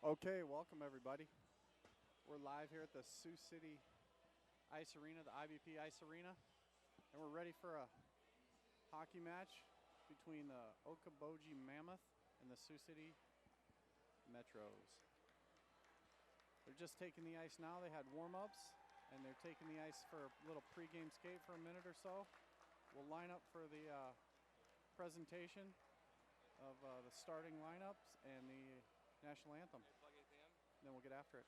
Okay, welcome everybody. We're live here at the Sioux City Ice Arena, the IBP Ice Arena, and we're ready for a hockey match between the Okoboji Mammoth and the Sioux City Metros. They're just taking the ice now. They had warm-ups, and they're taking the ice for a little pregame skate for a minute or so. We'll line up for the presentation of the starting lineups and the national anthem. Then we'll get after it.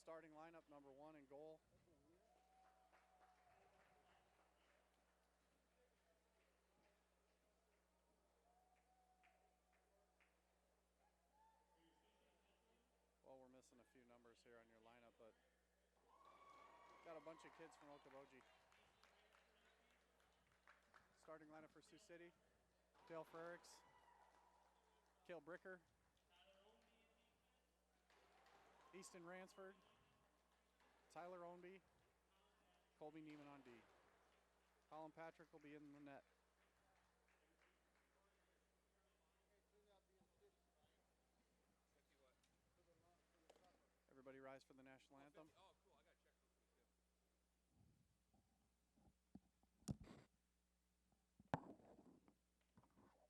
Starting lineup, number 1 in goal. Well, we're missing a few numbers here on your lineup, but got a bunch of kids from Okoboji. Starting lineup for Sioux City: Dale Frericks, Cale Bricker, Easton Ransford, Tyler Ownby, Colby Neiman on D. Colin Patrick will be in the net. Everybody rise for the national anthem. Oh, cool. I got to check those things too.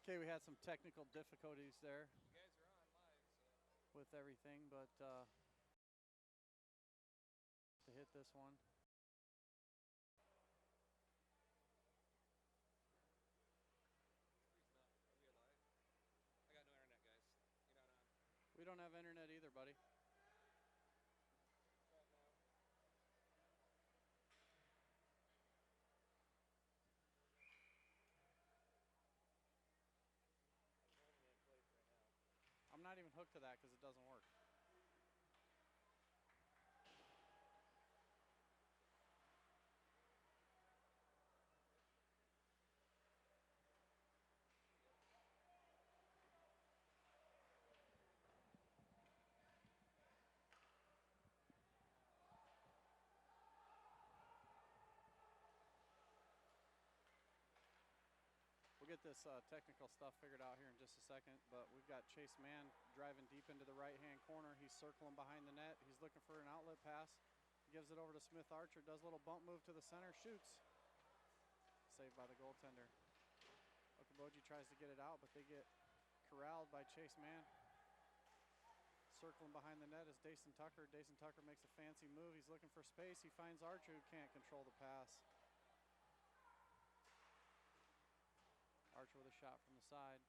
Okay, we had some technical difficulties there You guys are on live, so. with everything, but to hit this one. Are we alive? I got no internet, guys. You're not on. We don't have internet either, buddy. Try it now. I was holding it in place. hook to that because it doesn't work. We'll get this technical stuff figured out here in just a second, but we've got Chase Mann driving deep into the right-hand corner. He's circling behind the net. He's looking for an outlet pass. He gives it over to Smith Archer, does a little bump move to the center, shoots. Saved by the goaltender. Okoboji tries to get it out, but they get corralled by Chase Mann. Circling behind the net is Dason Tucker. Dason Tucker makes a fancy move. He's looking for space. He finds Archer, who can't control the pass. Archer with a shot from the side.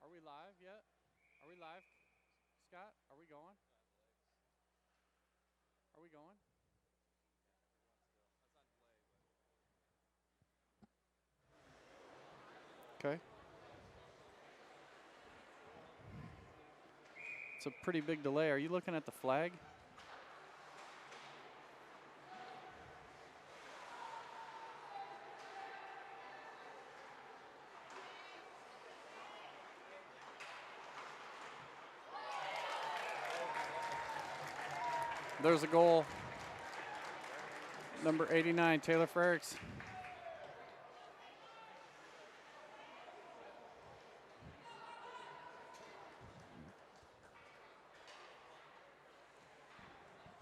Are we live yet? Are we live, Scott? Are we going? Are we going? Okay. It's a pretty big delay. Are you looking at the flag? There's a goal. Number 89, Taylor Frericks.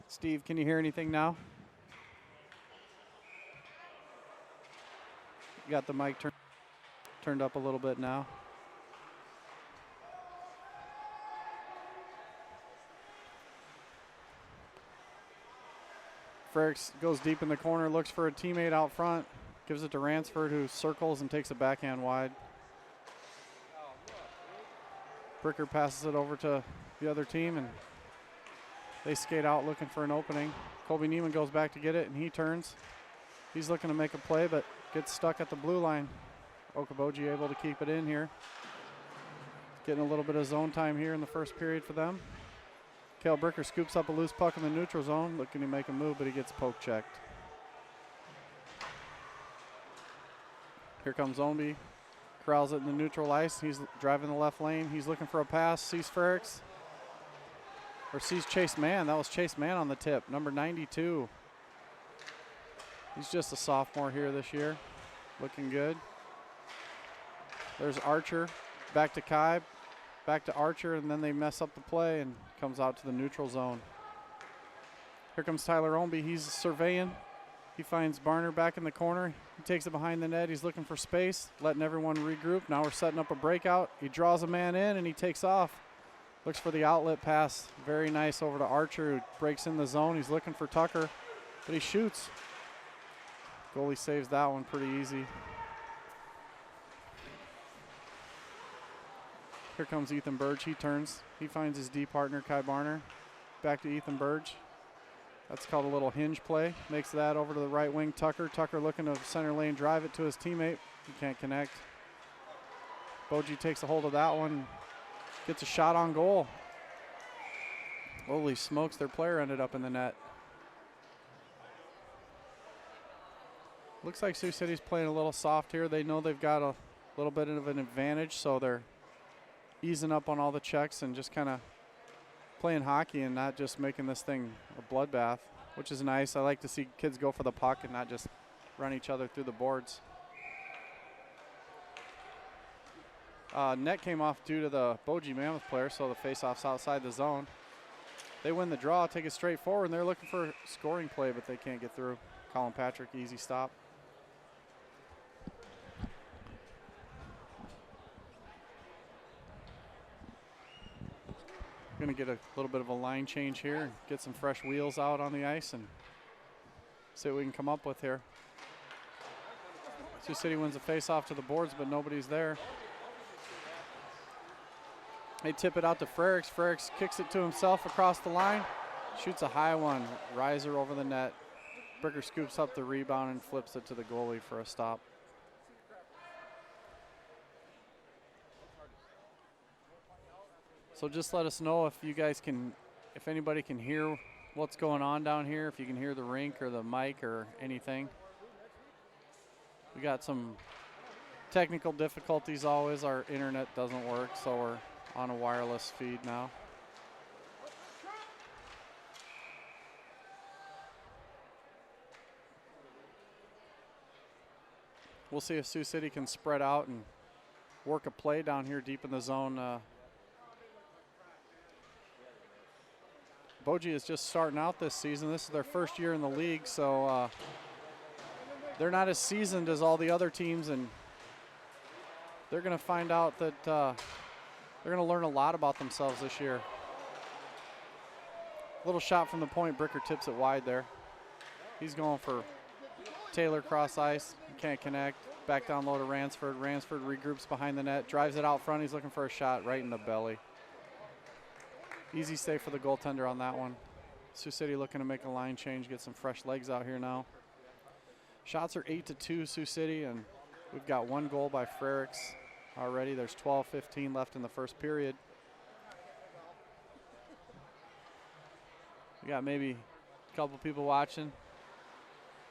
Steve, can you hear anything now? You got the mic turned up a little bit now. Frericks goes deep in the corner, looks for a teammate out front, gives it to Ransford, who circles and takes a backhand wide. Bricker passes it over to the other team, and they skate out looking for an opening. Colby Neiman goes back to get it, and he turns. He's looking to make a play, but gets stuck at the blue line. Okoboji able to keep it in here. Getting a little bit of zone time here in the first period for them. Cale Bricker scoops up a loose puck in the neutral zone, looking to make a move, but he gets poke checked. Here comes Ownby. Corrals it in the neutral ice. He's driving the left lane. He's looking for a pass. Sees Frericks. Or sees Chase Mann. That was Chase Mann on the tip, number 92. He's just a sophomore here this year. Looking good. There's Archer. Back to Kai. Back to Archer, and then they mess up the play and comes out to the neutral zone. Here comes Tyler Ownby. He's surveying. He finds Barner back in the corner. He takes it behind the net. He's looking for space, letting everyone regroup. Now we're setting up a breakout. He draws a man in, and he takes off. Looks for the outlet pass. Very nice over to Archer, who breaks in the zone. He's looking for Tucker, but he shoots. Goalie saves that one pretty easy. Here comes Ethan Burge. He turns. He finds his D partner, Kai Barner. Back to Ethan Burge. That's called a little hinge play. Makes that over to the right wing, Tucker. Tucker looking to center lane, drive it to his teammate. He can't connect. Boji takes a hold of that one. Gets a shot on goal. Holy smokes, their player ended up in the net. Looks like Sioux City's playing a little soft here. They know they've got a little bit of an advantage, so they're easing up on all the checks and just kind of playing hockey and not just making this thing a bloodbath, which is nice. I like to see kids go for the puck and not just run each other through the boards. Net came off due to the Okoboji Mammoth player, so the faceoff's outside the zone. They win the draw, take it straight forward, and they're looking for a scoring play, but they can't get through. Colin Patrick, easy stop. Going to get a little bit of a line change here, get some fresh wheels out on the ice, and see what we can come up with here. Sioux City wins the face-off to the boards, but nobody's there. They tip it out to Frericks. Frericks kicks it to himself across the line. Shoots a high one. Riser over the net. Bricker scoops up the rebound and flips it to the goalie for a stop. So just let us know if you guys can, if anybody can hear what's going on down here, if you can hear the rink or the mic or anything. We got some technical difficulties always. Our internet doesn't work, so we're on a wireless feed now. We'll see if Sioux City can spread out and work a play down here deep in the zone. Boji is just starting out this season. This is their first year in the league, so they're not as seasoned as all the other teams, and they're going to find out that they're going to learn a lot about themselves this year. Little shot from the point. Bricker tips it wide there. He's going for Taylor cross ice. Can't connect. Back down low to Ransford. Ransford regroups behind the net. Drives it out front. He's looking for a shot right in the belly. Easy save for the goaltender on that one. Sioux City looking to make a line change, get some fresh legs out here now. Shots are 8-2 Sioux City, and we've got one goal by Frericks already. There's 12:15 left in the first period. We got maybe a couple people watching.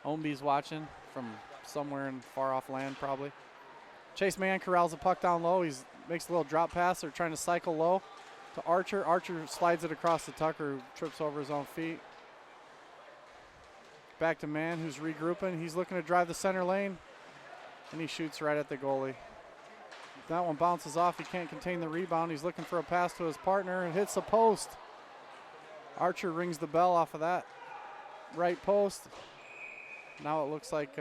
Omby's watching from somewhere in far off land probably. Chase Mann corrals the puck down low. He makes a little drop pass. They're trying to cycle low to Archer. Archer slides it across to Tucker, who trips over his own feet. Back to Mann, who's regrouping. He's looking to drive the center lane, and he shoots right at the goalie. That one bounces off. He can't contain the rebound. He's looking for a pass to his partner and hits the post. Archer rings the bell off of that right post. Now it looks like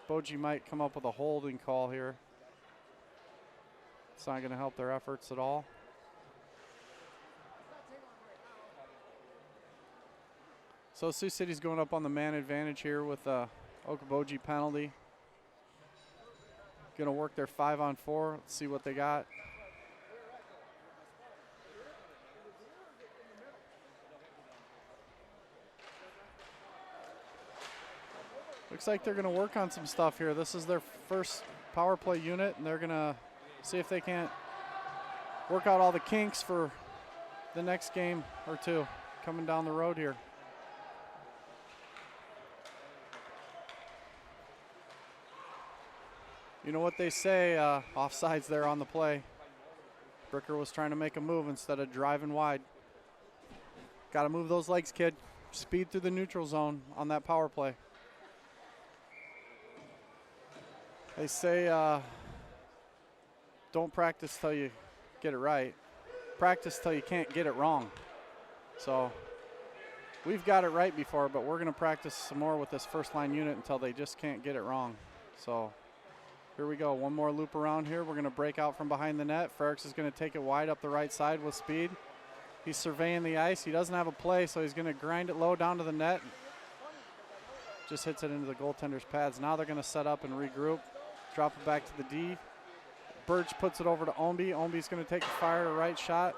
Boji might come up with a holding call here. It's not going to help their efforts at all. So Sioux City's going up on the man advantage here with a Okoboji penalty. Going to work their 5-on-4. Let's see what they got. Looks like they're going to work on some stuff here. This is their first power play unit, and they're going to see if they can't work out all the kinks for the next game or two coming down the road here. You know what they say, offsides there on the play. Bricker was trying to make a move instead of driving wide. Got to move those legs, kid. Speed through the neutral zone on that power play. They say don't practice till you get it right. Practice till you can't get it wrong. So we've got it right before, but we're going to practice some more with this first line unit until they just can't get it wrong. So here we go. One more loop around here. We're going to break out from behind the net. Frericks is going to take it wide up the right side with speed. He's surveying the ice. He doesn't have a play, so he's going to grind it low down to the net. Just hits it into the goaltender's pads. Now they're going to set up and regroup. Drop it back to the D. Burge puts it over to Omby. Omby's going to take a fire to right shot.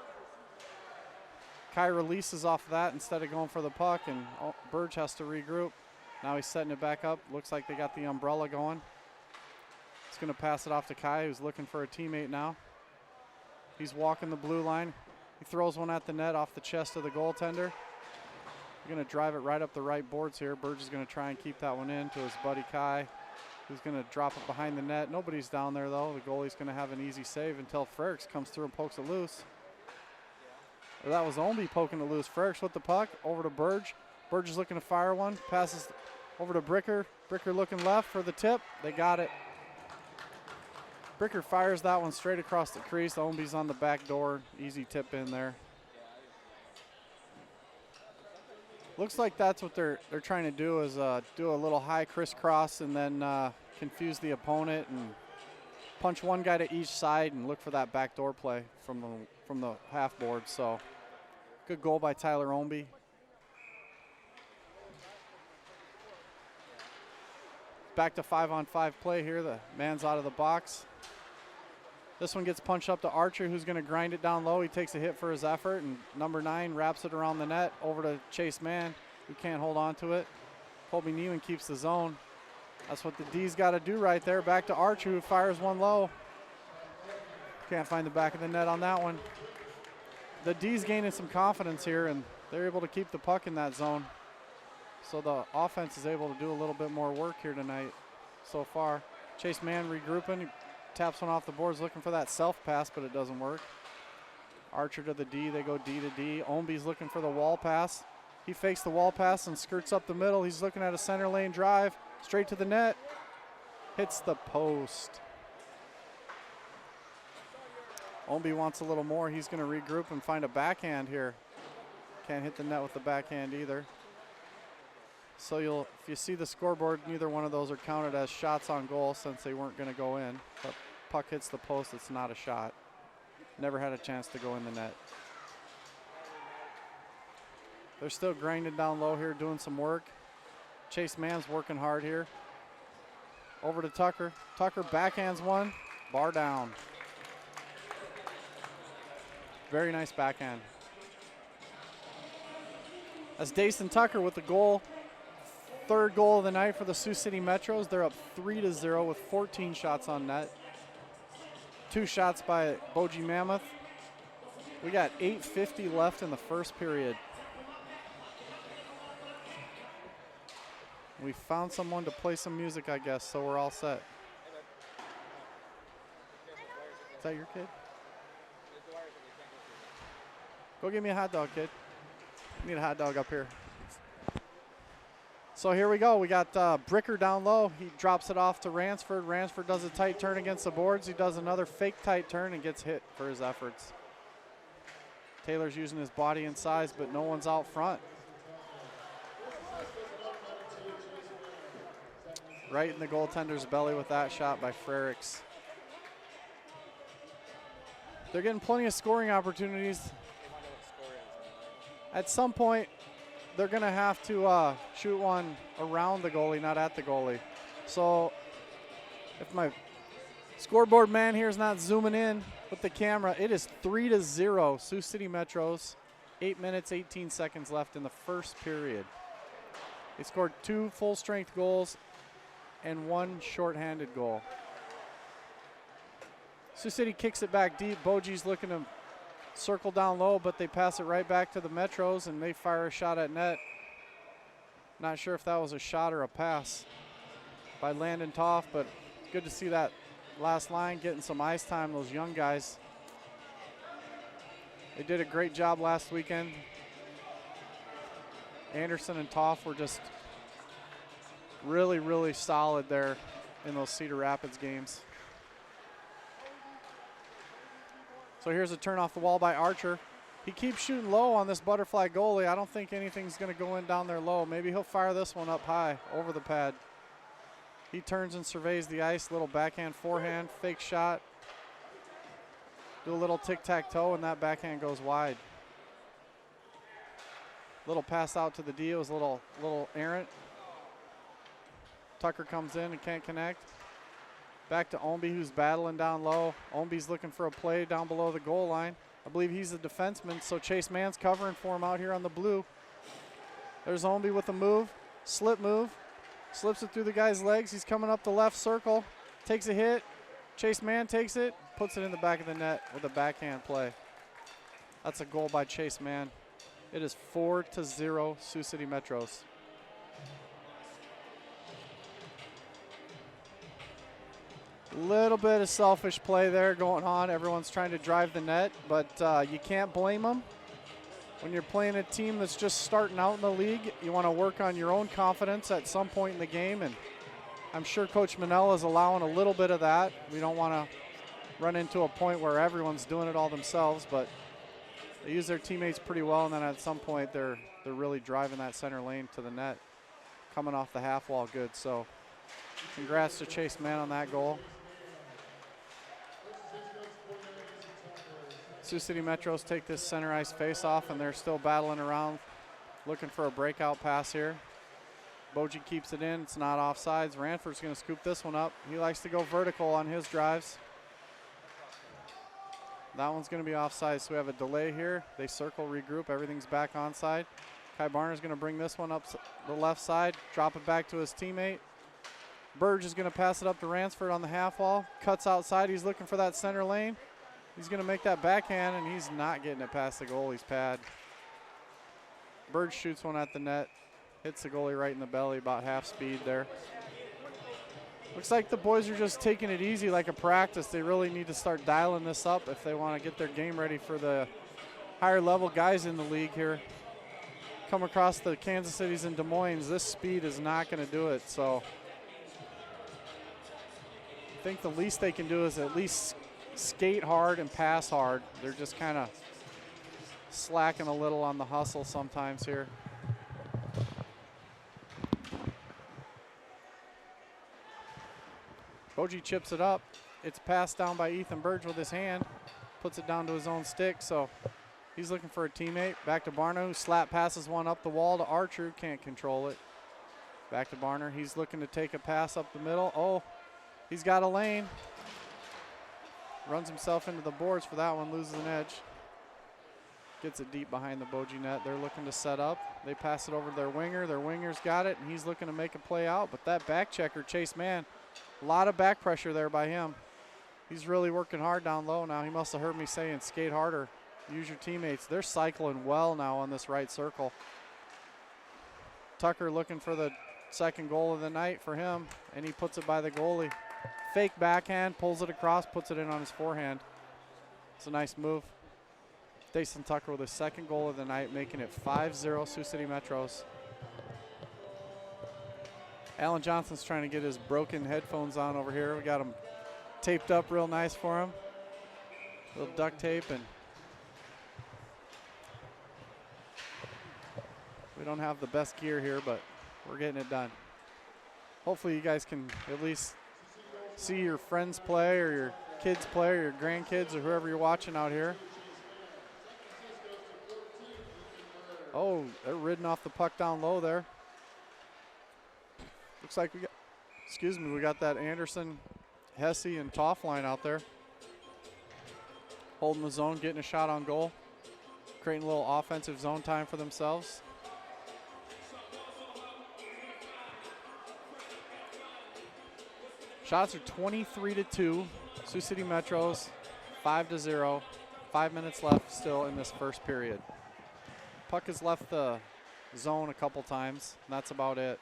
Kai releases off of that instead of going for the puck, and Burge has to regroup. Now he's setting it back up. Looks like they got the umbrella going. He's going to pass it off to Kai, who's looking for a teammate now. He's walking the blue line. He throws one at the net off the chest of the goaltender. He's going to drive it right up the right boards here. Burge is going to try and keep that one in to his buddy Kai, who's going to drop it behind the net. Nobody's down there, though. The goalie's going to have an easy save until Frericks comes through and pokes it loose. Or that was Omby poking it loose. Frericks with the puck over to Burge. Burge is looking to fire one. Passes over to Bricker. Bricker looking left for the tip. They got it. Bricker fires that one straight across the crease. Omby's on the back door. Easy tip in there. Looks like that's what they're trying to do is do a little high crisscross and then confuse the opponent and punch one guy to each side and look for that backdoor play from the half board. So good goal by Tyler Omby. Back to 5-on-5 play here. The man's out of the box. This one gets punched up to Archer, who's going to grind it down low. He takes a hit for his effort, and number 9 wraps it around the net over to Chase Mann, who can't hold on to it. Colby Neiman keeps the zone. That's what the D's got to do right there. Back to Archer, who fires one low. Can't find the back of the net on that one. The D's gaining some confidence here, and they're able to keep the puck in that zone. So the offense is able to do a little bit more work here tonight so far. Chase Mann regrouping. He taps one off the boards looking for that self pass, but it doesn't work. Archer to the D. They go D to D. Omby's looking for the wall pass. He fakes the wall pass and skirts up the middle. He's looking at a center lane drive. Straight to the net. Hits the post. Omby wants a little more. He's going to regroup and find a backhand here. Can't hit the net with the backhand either. So if you see the scoreboard, neither one of those are counted as shots on goal since they weren't going to go in. But puck hits the post, it's not a shot. Never had a chance to go in the net. They're still grinding down low here, doing some work. Chase Mann's working hard here. Over to Tucker. Tucker backhands one, bar down. Very nice backhand. That's Dayson Tucker with the goal. Third goal of the night for the Sioux City Metros. They're up 3-0 with 14 shots on net. 2 shots by Okoboji Mammoth. We got 8:50 left in the first period. We found someone to play some music, I guess, so we're all set. Is that your kid? Go get me a hot dog, kid. I need a hot dog up here. So here we go. We got Bricker down low. He drops it off to Ransford. Ransford does a tight turn against the boards. He does another fake tight turn and gets hit for his efforts. Taylor's using his body and size, but no one's out front. Right in the goaltender's belly with that shot by Frericks. They're getting plenty of scoring opportunities. At some point, they're going to have to shoot one around the goalie, not at the goalie. So if my scoreboard man here is not zooming in with the camera, it is 3-0 Sioux City Metros. 8 minutes, 18 seconds left in the first period. They scored 2 full-strength goals and 1 shorthanded goal. Sioux City kicks it back deep. Boji's looking to circle down low, but they pass it right back to the Metros, and they fire a shot at net. Not sure if that was a shot or a pass by Landon Toff, but good to see that last line getting some ice time, those young guys. They did a great job last weekend. Anderson and Toff were just really, really solid there in those Cedar Rapids games. So here's a turn off the wall by Archer. He keeps shooting low on this butterfly goalie. I don't think anything's going to go in down there low. Maybe he'll fire this one up high over the pad. He turns and surveys the ice. Little backhand, forehand, fake shot. Do a little tic-tac-toe, and that backhand goes wide. Little pass out to the D. It was a little errant. Tucker comes in and can't connect. Back to Omby, who's battling down low. Omby's looking for a play down below the goal line. I believe he's a defenseman, so Chase Mann's covering for him out here on the blue. There's Omby with a move, slip move. Slips it through the guy's legs. He's coming up the left circle, takes a hit. Chase Mann takes it, puts it in the back of the net with a backhand play. That's a goal by Chase Mann. It is 4-0 Sioux City Metros. Little bit of selfish play there going on. Everyone's trying to drive the net, but you can't blame them. When you're playing a team that's just starting out in the league, you want to work on your own confidence at some point in the game, and I'm sure Coach Manella is allowing a little bit of that. We don't want to run into a point where everyone's doing it all themselves, but they use their teammates pretty well, and then at some point they're really driving that center lane to the net, coming off the half wall good. So congrats to Chase Mann on that goal. Sioux City Metros take this center ice face-off, and they're still battling around, looking for a breakout pass here. Boji keeps it in. It's not offsides. Ranford's going to scoop this one up. He likes to go vertical on his drives. That one's going to be offside, so we have a delay here. They circle, regroup, everything's back onside. Kai Barner's going to bring this one up the left side, drop it back to his teammate. Burge is going to pass it up to Ransford on the half wall. Cuts outside, he's looking for that center lane. He's going to make that backhand, and he's not getting it past the goalie's pad. Burge shoots one at the net, hits the goalie right in the belly, about half speed there. Looks like the boys are just taking it easy like a practice. They really need to start dialing this up if they want to get their game ready for the higher level guys in the league here. Come across the Kansas Cities and Des Moines, this speed is not going to do it. So I think the least they can do is at least skate hard and pass hard. They're just kind of slacking a little on the hustle sometimes here. Okoboji chips it up. It's passed down by Ethan Burge with his hand. Puts it down to his own stick, so he's looking for a teammate. Back to Barner, who slap passes one up the wall to Archer. Can't control it. Back to Barner. He's looking to take a pass up the middle. Oh, he's got a lane. Runs himself into the boards for that one, loses an edge. Gets it deep behind the Boji net. They're looking to set up. They pass it over to their winger. Their winger's got it, and he's looking to make a play out. But that back checker, Chase Mann, a lot of back pressure there by him. He's really working hard down low now. He must have heard me saying skate harder, use your teammates. They're cycling well now on this right circle. Tucker looking for the second goal of the night for him, and he puts it by the goalie. Fake backhand, pulls it across, puts it in on his forehand. It's a nice move. Jason Tucker with his second goal of the night, making it 5-0 Sioux City Metros. Alan Johnson's trying to get his broken headphones on over here. We got them taped up real nice for him. A little duct tape, and we don't have the best gear here, but we're getting it done. Hopefully you guys can at least see your friends play or your kids play or your grandkids or whoever you're watching out here. Oh, they're ridding off the puck down low there. Looks like we got that Anderson, Hesse, and Toff line out there. Holding the zone, getting a shot on goal. Creating a little offensive zone time for themselves. Shots are 23-2. Sioux City Metros, 5-0. 5 minutes left still in this first period. Puck has left the zone a couple times, and that's about it.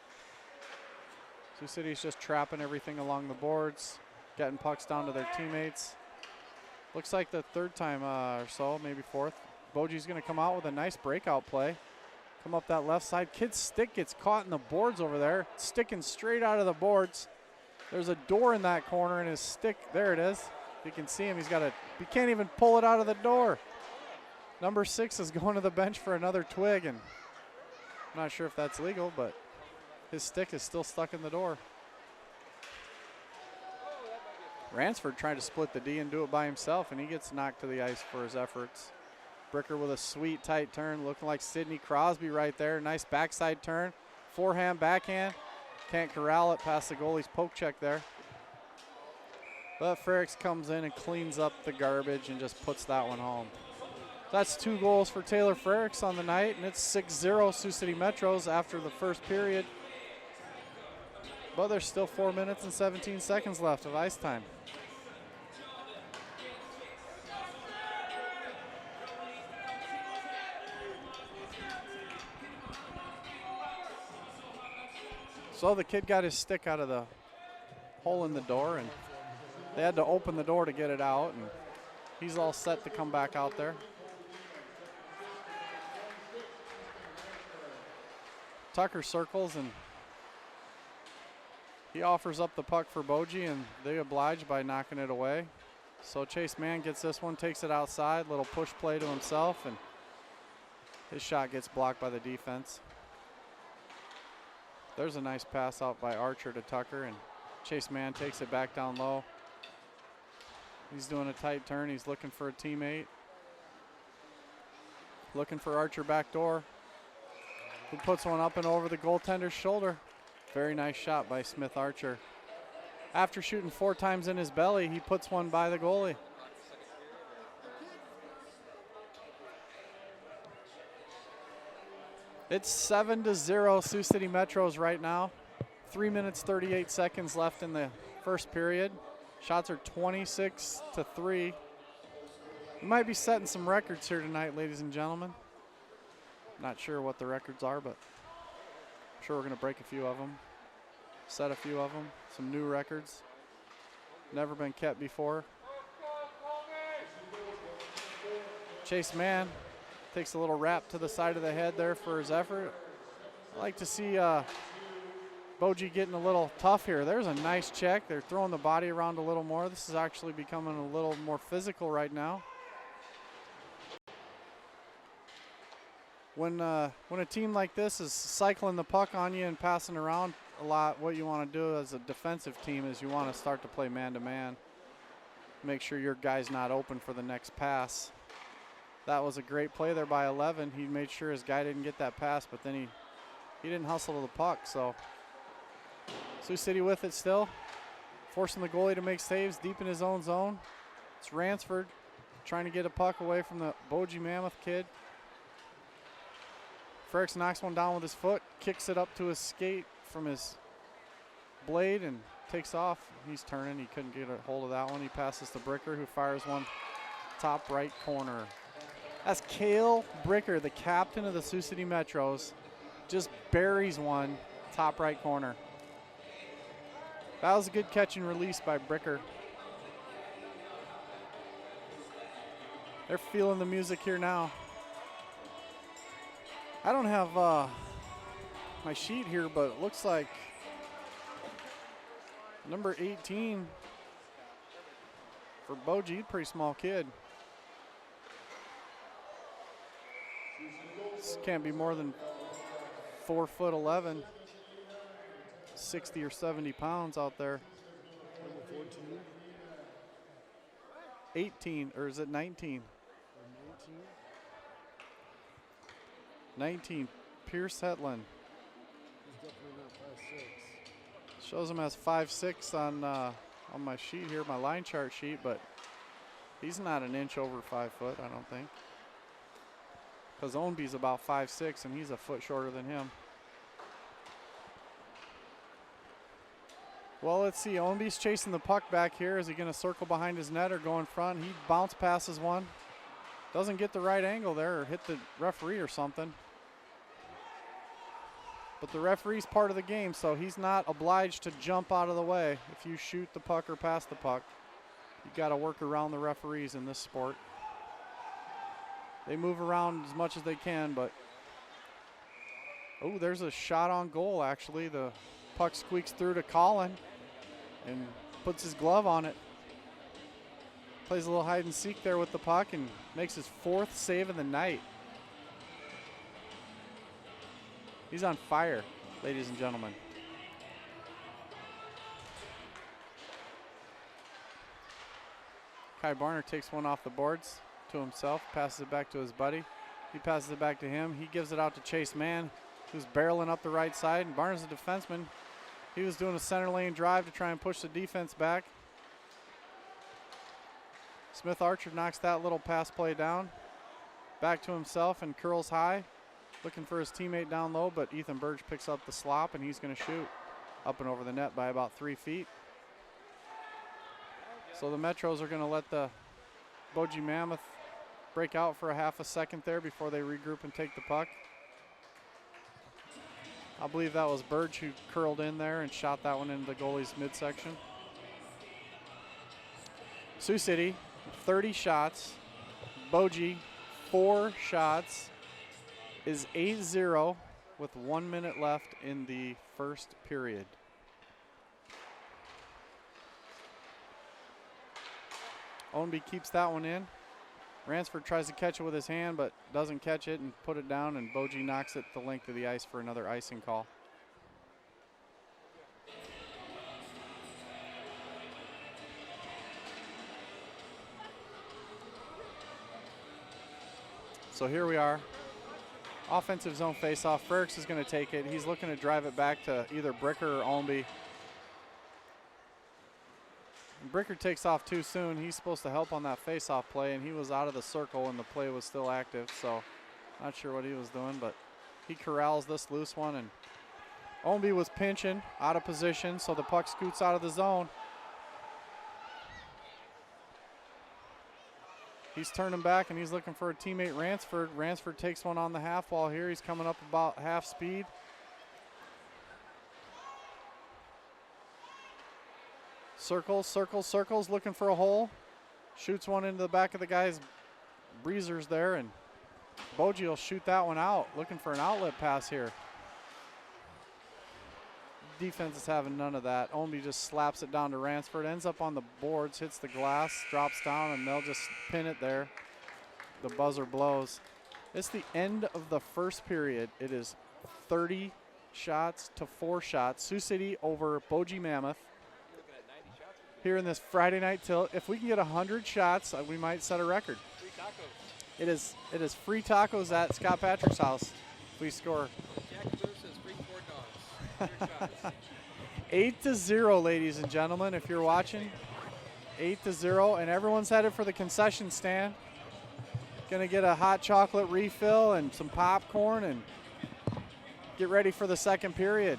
Sioux City's just trapping everything along the boards, getting pucks down to their teammates. Looks like the third time or so, maybe fourth. Boji's going to come out with a nice breakout play. Come up that left side. Kid's stick gets caught in the boards over there, sticking straight out of the boards. There's a door in that corner, and his stick, there it is. You can see him. He can't even pull it out of the door. Number 6 is going to the bench for another twig, and I'm not sure if that's legal, but his stick is still stuck in the door. Ransford trying to split the D and do it by himself, and he gets knocked to the ice for his efforts. Bricker with a sweet tight turn, looking like Sidney Crosby right there. Nice backside turn, forehand, backhand. Can't corral it past the goalie's poke check there. But Frericks comes in and cleans up the garbage and just puts that one home. That's 2 goals for Taylor Frericks on the night, and it's 6-0 Sioux City Metros after the first period. But there's still 4 minutes and 17 seconds left of ice time. So the kid got his stick out of the hole in the door, and they had to open the door to get it out, and he's all set to come back out there. Tucker circles, and he offers up the puck for Boji, and they oblige by knocking it away. So Chase Mann gets this one, takes it outside, little push play to himself, and his shot gets blocked by the defense. There's a nice pass out by Archer to Tucker, and Chase Mann takes it back down low. He's doing a tight turn. He's looking for a teammate. Looking for Archer back door. Who puts one up and over the goaltender's shoulder. Very nice shot by Smith Archer. After shooting 4 times in his belly, he puts one by the goalie. It's 7-0 Sioux City Metros right now. 3 minutes, 38 seconds left in the first period. Shots are 26-3. We might be setting some records here tonight, ladies and gentlemen. Not sure what the records are, but I'm sure we're going to break a few of them. Set a few of them. Some new records. Never been kept before. Chase Mann takes a little wrap to the side of the head there for his effort. I like to see Boji getting a little tough here. There's a nice check. They're throwing the body around a little more. This is actually becoming a little more physical right now. When a team like this is cycling the puck on you and passing around a lot, what you want to do as a defensive team is you want to start to play man-to-man. Make sure your guy's not open for the next pass. That was a great play there by 11. He made sure his guy didn't get that pass, but then he didn't hustle to the puck. So Sioux City with it still, forcing the goalie to make saves deep in his own zone. It's Ransford trying to get a puck away from the Okoboji Mammoth kid. Frericks knocks one down with his foot, kicks it up to his skate from his blade and takes off. He's turning. He couldn't get a hold of that one. He passes to Bricker, who fires one top right corner. That's Cale Bricker, the captain of the Sioux City Metros. Just buries one top right corner. That was a good catch and release by Bricker. They're feeling the music here now. I don't have my sheet here, but it looks like number 18 for Boji, pretty small kid. This can't be more than 4'11", 60 or 70 pounds out there. Number 14. 18, or is it 19? 19, Pierce Hetland. He's definitely not 5'6". Shows him as 5'6" on my sheet here, my line chart sheet, but he's not an inch over 5 foot, I don't think. Because Ownby's about 5'6", and he's a foot shorter than him. Well, let's see. Ownby's chasing the puck back here. Is he going to circle behind his net or go in front? He bounce passes one. Doesn't get the right angle there or hit the referee or something. But the referee's part of the game, so he's not obliged to jump out of the way. If you shoot the puck or pass the puck, you got to work around the referees in this sport. They move around as much as they can, but oh, there's a shot on goal, actually. The puck squeaks through to Colin and puts his glove on it. Plays a little hide and seek there with the puck and makes his 4th save of the night. He's on fire, ladies and gentlemen. Kai Barner takes one off the boards to himself, passes it back to his buddy. He passes it back to him. He gives it out to Chase Mann, who's barreling up the right side. And Barner's a defenseman. He was doing a center lane drive to try and push the defense back. Smith Archer knocks that little pass play down. Back to himself and curls high. Looking for his teammate down low, but Ethan Burge picks up the slop and he's going to shoot up and over the net by about 3 feet. So the Metros are going to let the Okoboji Mammoth break out for a half a second there before they regroup and take the puck. I believe that was Burge who curled in there and shot that one into the goalie's midsection. Sioux City, 30 shots. Boji, 4 shots. Is 8-0 with 1 minute left in the first period. Ownby keeps that one in. Ransford tries to catch it with his hand, but doesn't catch it and put it down, and Boji knocks it the length of the ice for another icing call. So here we are. Offensive zone faceoff. Frericks is going to take it. He's looking to drive it back to either Bricker or Ownby. Bricker takes off too soon. He's supposed to help on that faceoff play, and he was out of the circle and the play was still active, so not sure what he was doing, but He corrals this loose one, and Ownby was pinching out of position, so the puck scoots out of the zone. He's turning back, and he's looking for a teammate, Ransford. Ransford takes one on the half wall here. He's coming up about half speed. Circles, circles, circles, looking for a hole. Shoots one into the back of the guy's breezers there, and Boji will shoot that one out, looking for an outlet pass here. Defense is having none of that. Ownby just slaps it down to Ransford, ends up on the boards, hits the glass, drops down, and they'll just pin it there. The buzzer blows. It's the end of the first period. It is 30 shots to 4 shots. Sioux City over Boji Mammoth. Here in this Friday night tilt. If we can get 100 shots, we might set a record. Free tacos. It is free tacos at Scott Patrick's house if we score. Jack Booth says free corn dogs. 100 shots. 8-0, ladies and gentlemen, if you're watching. 8-0, and everyone's headed for the concession stand. Gonna get a hot chocolate refill and some popcorn and get ready for the second period.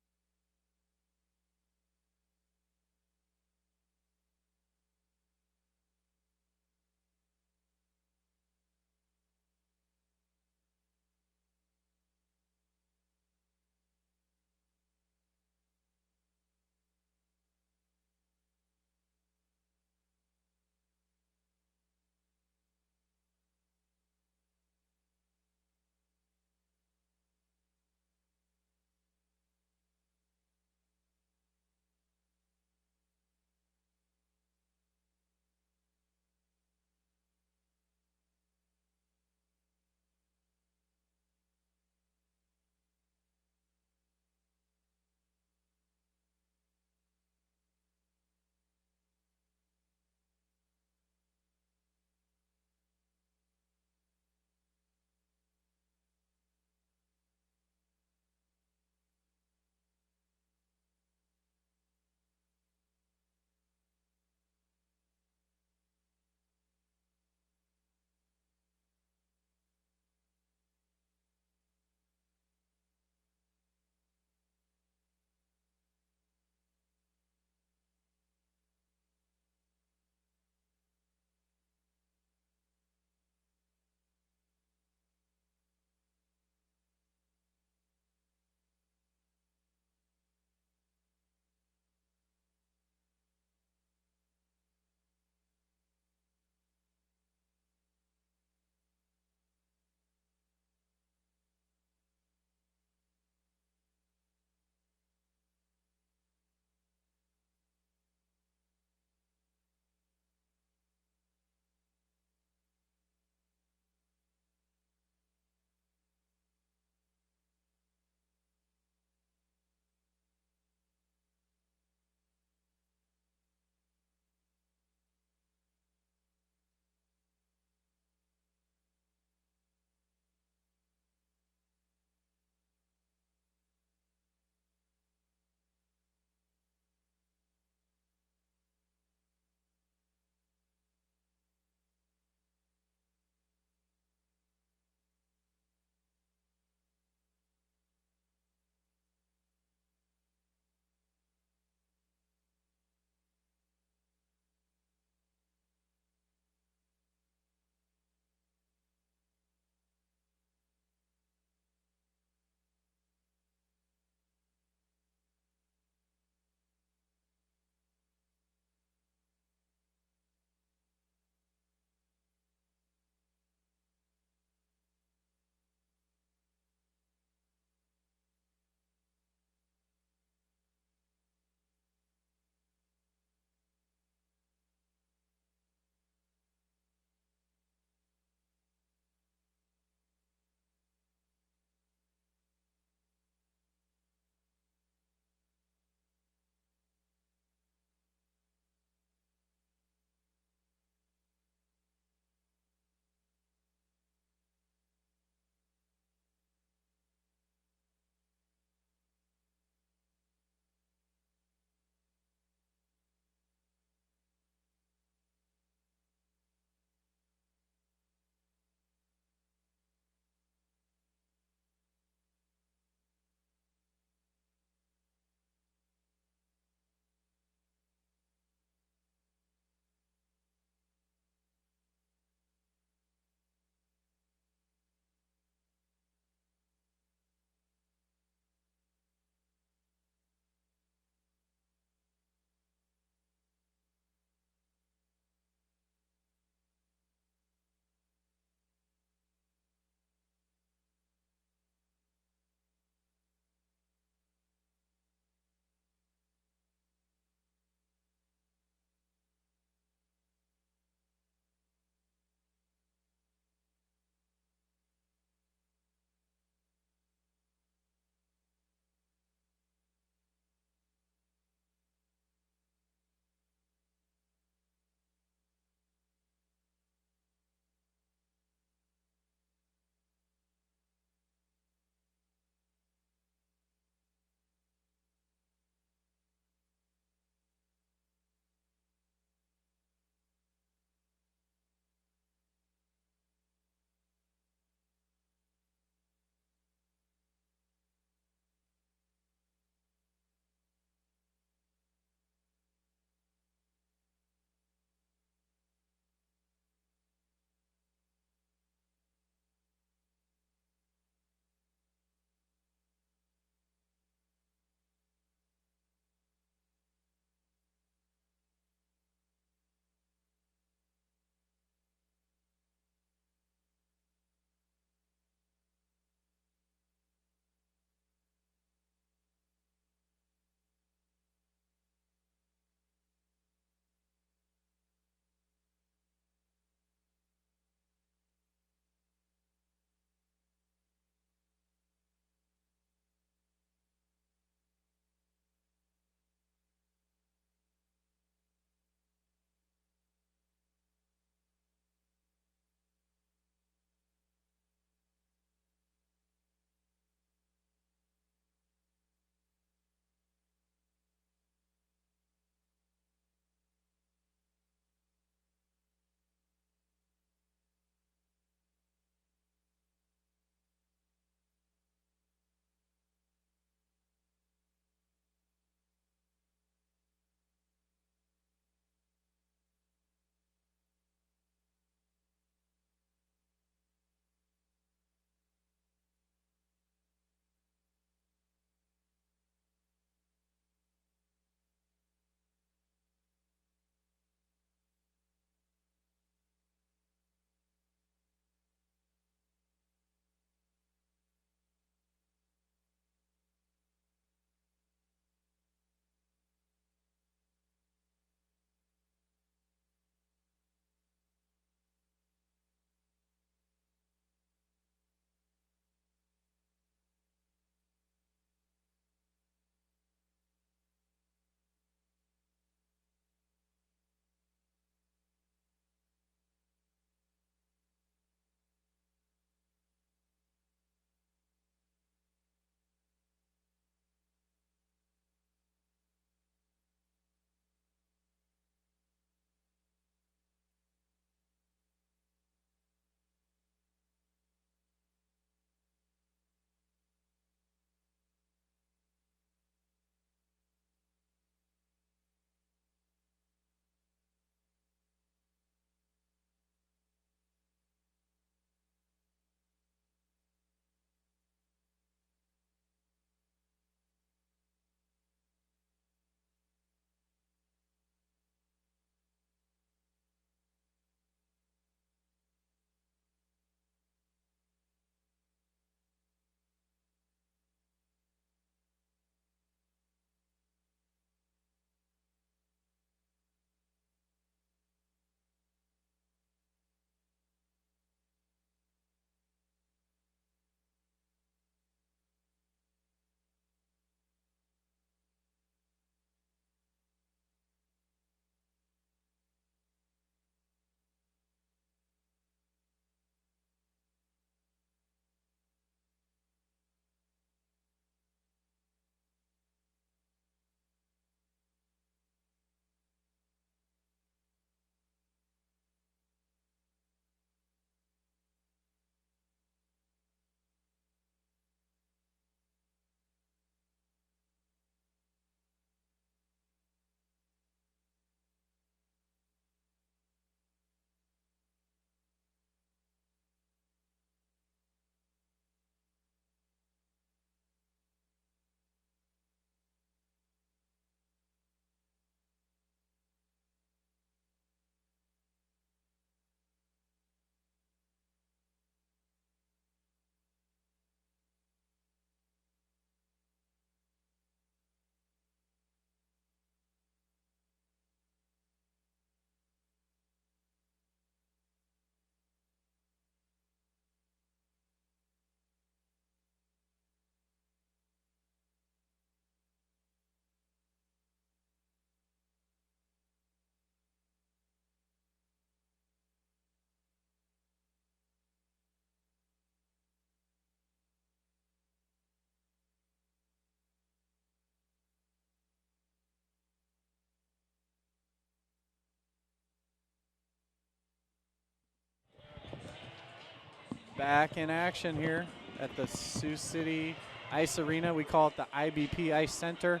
Back in action here at the Sioux City Ice Arena. We call it the IBP Ice Center.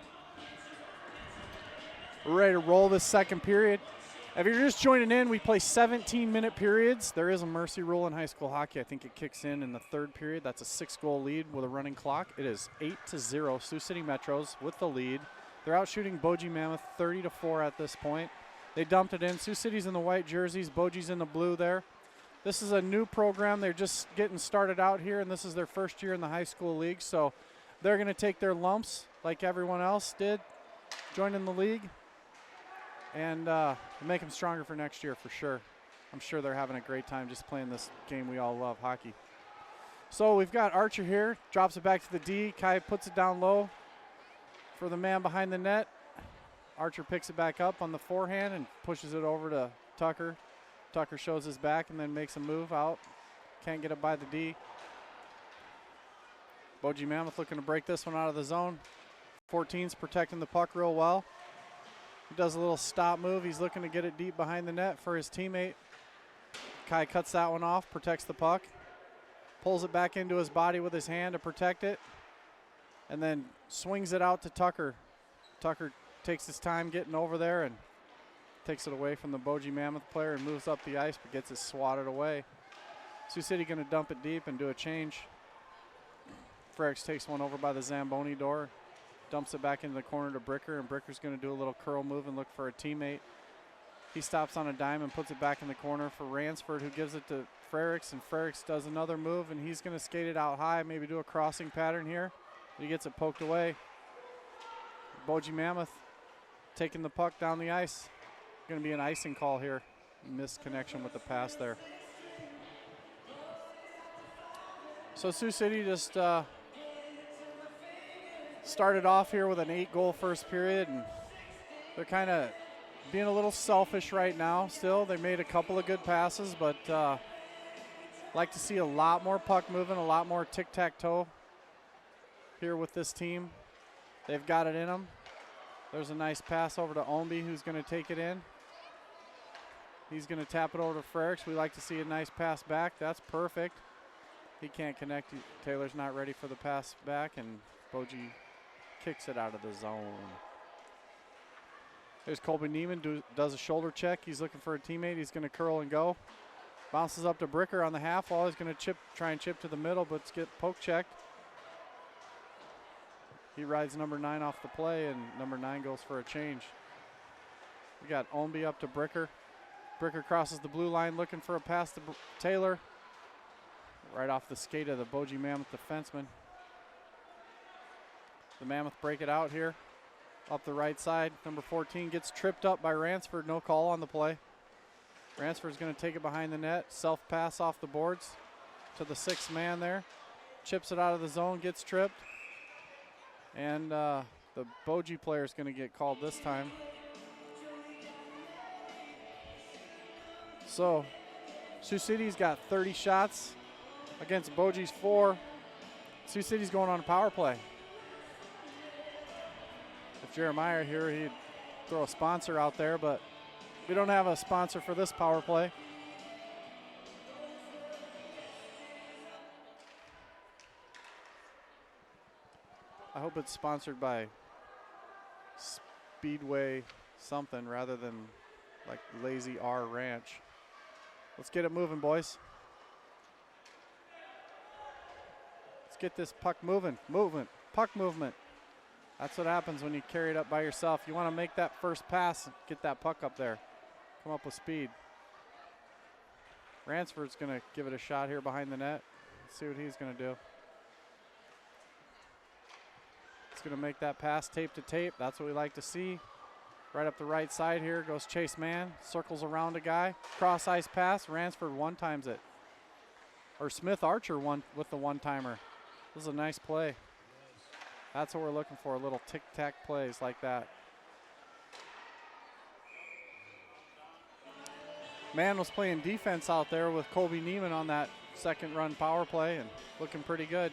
We're ready to roll this second period. If you're just joining in, we play 17-minute periods. There is a mercy rule in high school hockey. I think it kicks in the third period. That's a 6-goal lead with a running clock. It is 8-0, Sioux City Metros with the lead. They're out shooting Okoboji Mammoth 30-4 at this point. They dumped it in. Sioux City's in the white jerseys. Boji's in the blue there. This is a new program. They're just getting started out here, and this is their first year in the high school league. So they're going to take their lumps like everyone else did, joining the league, and make them stronger for next year for sure. I'm sure they're having a great time just playing this game we all love, hockey. So we've got Archer here, drops it back to the D. Kai puts it down low for the man behind the net. Archer picks it back up on the forehand and pushes it over to Tucker. Tucker shows his back and then makes a move out. Can't get it by the D. Okoboji Mammoth looking to break this one out of the zone. 14's protecting the puck real well. He does a little stop move. He's looking to get it deep behind the net for his teammate. Kai cuts that one off, protects the puck. Pulls it back into his body with his hand to protect it. And then swings it out to Tucker. Tucker takes his time getting over there and takes it away from the Okoboji Mammoth player and moves up the ice but gets it swatted away. Sioux City going to dump it deep and do a change. Frericks takes one over by the Zamboni door, dumps it back into the corner to Bricker, and Bricker's going to do a little curl move and look for a teammate. He stops on a dime and puts it back in the corner for Ransford, who gives it to Frericks, and Frericks does another move, and he's going to skate it out high, maybe do a crossing pattern here. He gets it poked away. Okoboji Mammoth taking the puck down the ice. Going to be an icing call here. Missed connection with the pass there. So Sioux City just started off here with an 8-goal first period, and they're kind of being a little selfish right now still. They made a couple of good passes, but like to see a lot more puck moving, a lot more tic-tac-toe here with this team. They've got it in them. There's a nice pass over to Omby, who's going to take it in. He's going to tap it over to Frericks. We like to see a nice pass back. That's perfect. He can't connect. Taylor's not ready for the pass back, and Okoboji kicks it out of the zone. There's Colby Neiman, does a shoulder check. He's looking for a teammate. He's going to curl and go. Bounces up to Bricker on the half wall. He's going to try and chip to the middle, but get poke checked. He rides number 9 off the play, and number 9 goes for a change. We got Omby up to Bricker. Bricker crosses the blue line looking for a pass to Taylor. Right off the skate of the Okoboji Mammoth defenseman. The Mammoth break it out here. Up the right side. Number 14 gets tripped up by Ransford. No call on the play. Ransford's going to take it behind the net. Self-pass off the boards to the 6th man there. Chips it out of the zone, gets tripped. And the Okoboji player is going to get called this time. So Sioux City's got 30 shots against Okoboji's 4. Sioux City's going on a power play. If Jeremiah here, he'd throw a sponsor out there, but we don't have a sponsor for this power play. I hope it's sponsored by Speedway something rather than like Lazy R Ranch. Let's get it moving, boys. Let's get this puck moving. Puck movement. That's what happens when you carry it up by yourself. You want to make that first pass, get that puck up there. Come up with speed. Ransford's going to give it a shot here behind the net. Let's see what he's going to do. He's going to make that pass tape to tape. That's what we like to see. Right up the right side here goes Chase Mann. Circles around a guy. Cross ice pass. Ransford one-times it. Or Smith Archer one with the one-timer. This is a nice play. That's what we're looking for, little tic-tac plays like that. Mann was playing defense out there with Colby Neiman on that second run power play and looking pretty good.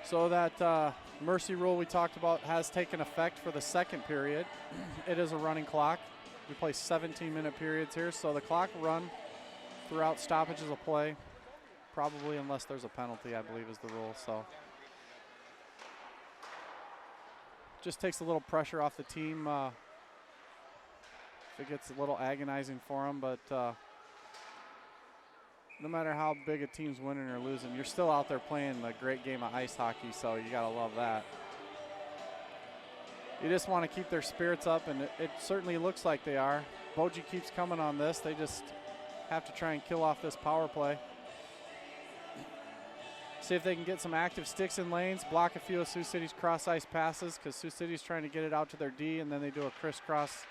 So that mercy rule we talked about has taken effect for the second period. It is a running clock. We play 17-minute periods here, so the clock will run throughout stoppages of play, probably unless there's a penalty, I believe is the rule. So just takes a little pressure off the team if it gets a little agonizing for them, but no matter how big a team's winning or losing, you're still out there playing a great game of ice hockey, so you gotta love that. You just want to keep their spirits up, and it certainly looks like they are. Boji keeps coming on this. They just have to try and kill off this power play. See if they can get some active sticks in lanes, block a few of Sioux City's cross-ice passes, because Sioux City's trying to get it out to their D, and then they do a crisscross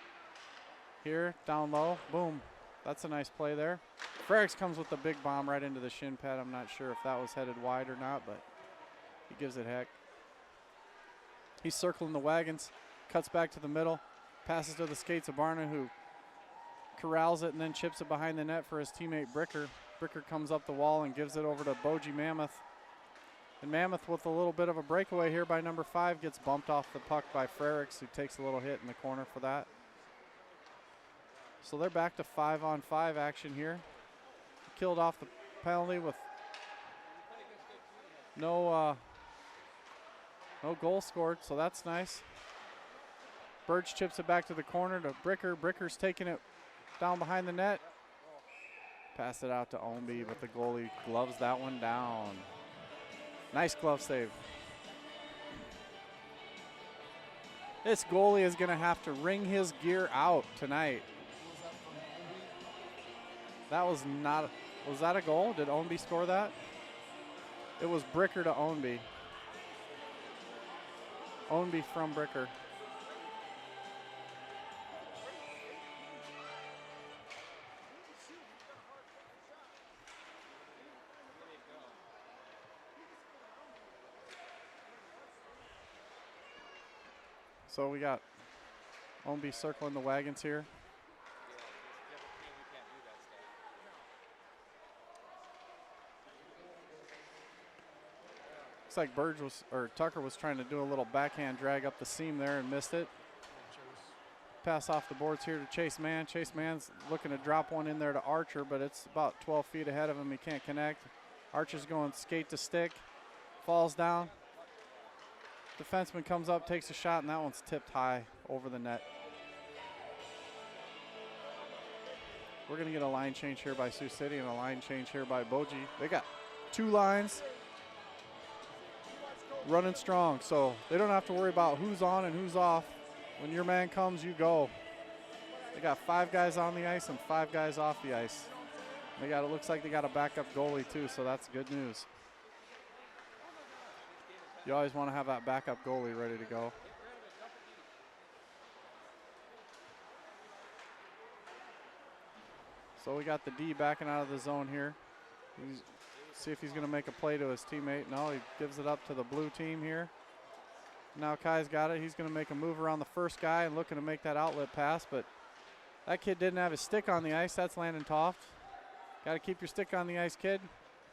here, down low. Boom. That's a nice play there. Frericks comes with the big bomb right into the shin pad. I'm not sure if that was headed wide or not, but he gives it heck. He's circling the wagons, cuts back to the middle, passes to the skates of Barna, who corrals it and then chips it behind the net for his teammate Bricker. Bricker comes up the wall and gives it over to Okoboji Mammoth. And Mammoth, with a little bit of a breakaway here by number 5, gets bumped off the puck by Frericks, who takes a little hit in the corner for that. So they're back to 5-on-5 action here. Killed off the penalty with no goal scored, so that's nice. Birch chips it back to the corner to Bricker. Bricker's taking it down behind the net. Pass it out to Ownby, but the goalie gloves that one down. Nice glove save. This goalie is going to have to wring his gear out tonight. That was not, was that a goal? Did Ownby score that? It was Bricker to Ownby. Ownby from Bricker. So we got Ownby circling the wagons here. Looks like Burge was, or Tucker was trying to do a little backhand drag up the seam there and missed it. Pass off the boards here to Chase Mann. Chase Mann's looking to drop one in there to Archer, but it's about 12 feet ahead of him. He can't connect. Archer's going skate to stick, falls down. Defenseman comes up, takes a shot, and that one's tipped high over the net. We're going to get a line change here by Sioux City and a line change here by Boji. They got 2 lines running strong, so they don't have to worry about who's on and who's off. When your man comes, you go. They got 5 guys on the ice and 5 guys off the ice. They got, it looks like they got a backup goalie too, so that's good news. You always want to have that backup goalie ready to go. So we got the D backing out of the zone here. See if he's going to make a play to his teammate. No, he gives it up to the blue team here. Now Kai's got it. He's going to make a move around the first guy and looking to make that outlet pass, but that kid didn't have his stick on the ice. That's Landon Toft. Got to keep your stick on the ice, kid.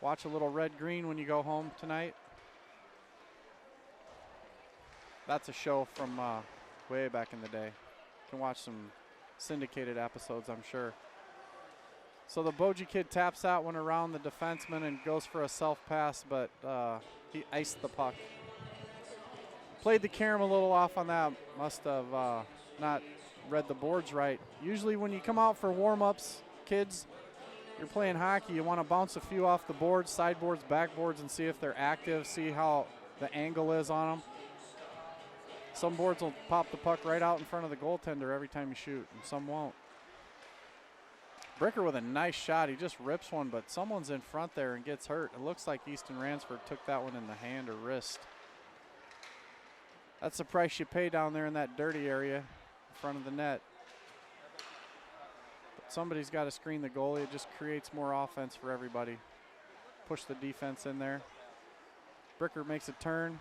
Watch a little red-green when you go home tonight. That's a show from way back in the day. You can watch some syndicated episodes, I'm sure. So the Boji kid taps that one around the defenseman and goes for a self-pass, but he iced the puck. Played the carom a little off on that. Must have not read the boards right. Usually when you come out for warm-ups, kids, you're playing hockey, you want to bounce a few off the boards, sideboards, backboards, and see if they're active, see how the angle is on them. Some boards will pop the puck right out in front of the goaltender every time you shoot, and some won't. Bricker with a nice shot. He just rips one, but someone's in front there and gets hurt. It looks like Easton Ransford took that one in the hand or wrist. That's the price you pay down there in that dirty area in front of the net. But somebody's got to screen the goalie. It just creates more offense for everybody. Push the defense in there. Bricker makes a turn.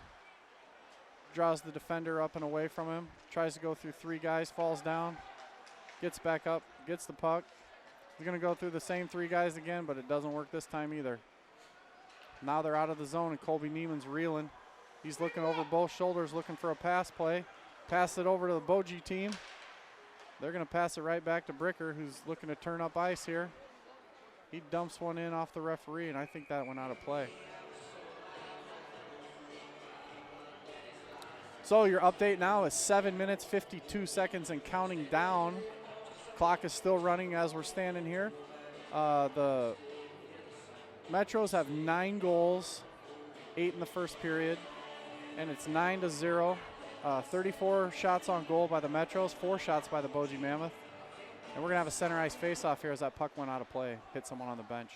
Draws the defender up and away from him. Tries to go through 3 guys, falls down. Gets back up, gets the puck. He's going to go through the same 3 guys again, but it doesn't work this time either. Now they're out of the zone, and Colby Neiman's reeling. He's looking over both shoulders, looking for a pass play. Pass it over to the Boji team. They're going to pass it right back to Bricker, who's looking to turn up ice here. He dumps one in off the referee, and I think that went out of play. So your update now is 7 minutes, 52 seconds and counting down. Clock is still running as we're standing here. The Metros have 9 goals, 8 in the first period, and it's 9-0. 34 shots on goal by the Metros, 4 shots by the Okoboji Mammoth. And we're going to have a center ice face-off here as that puck went out of play, hit someone on the bench.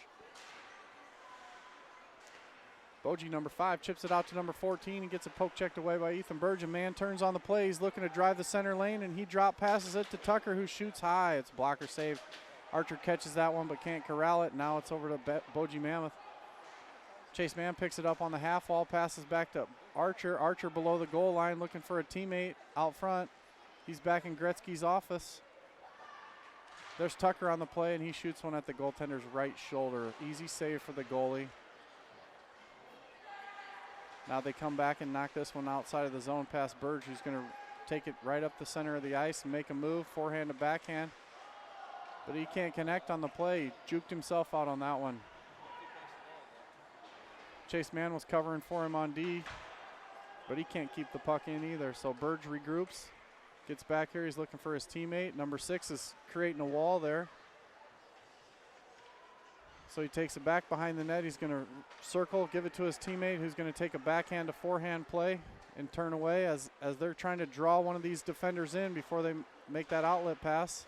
Okoboji, number 5, chips it out to number 14 and gets it poke checked away by Ethan Burge. A man turns on the play. He's looking to drive the center lane, and he drop passes it to Tucker, who shoots high. It's a blocker save. Archer catches that one but can't corral it. Now it's over to Okoboji Mammoth. Chase Mann picks it up on the half wall, passes back to Archer. Archer below the goal line looking for a teammate out front. He's back in Gretzky's office. There's Tucker on the play, and he shoots one at the goaltender's right shoulder. Easy save for the goalie. Now they come back and knock this one outside of the zone past Burge, who's going to take it right up the center of the ice and make a move, forehand to backhand. But he can't connect on the play. He juked himself out on that one. Chase Mann was covering for him on D, but he can't keep the puck in either. So Burge regroups, gets back here. He's looking for his teammate. Number 6 is creating a wall there. So he takes it back behind the net. He's going to circle, give it to his teammate, who's going to take a backhand to forehand play and turn away as they're trying to draw one of these defenders in before they make that outlet pass.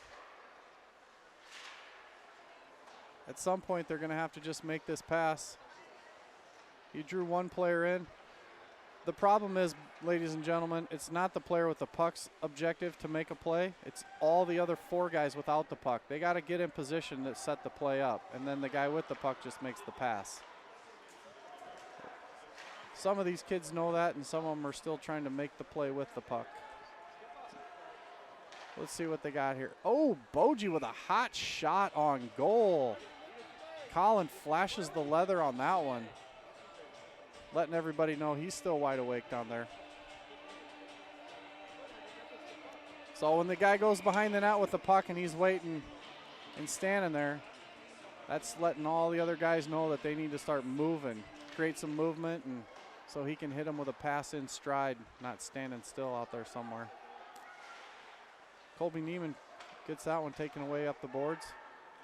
At some point, they're going to have to just make this pass. He drew one player in. The problem is, ladies and gentlemen, it's not the player with the puck's objective to make a play. It's all the other 4 guys without the puck. They got to get in position to set the play up, and then the guy with the puck just makes the pass. Some of these kids know that, and some of them are still trying to make the play with the puck. Let's see what they got here. Oh, Okoboji with a hot shot on goal. Colin flashes the leather on that one, letting everybody know he's still wide awake down there. So when the guy goes behind the net with the puck and he's waiting and standing there, that's letting all the other guys know that they need to start moving, create some movement, and so he can hit him with a pass in stride, not standing still out there somewhere. Colby Neiman gets that one taken away up the boards.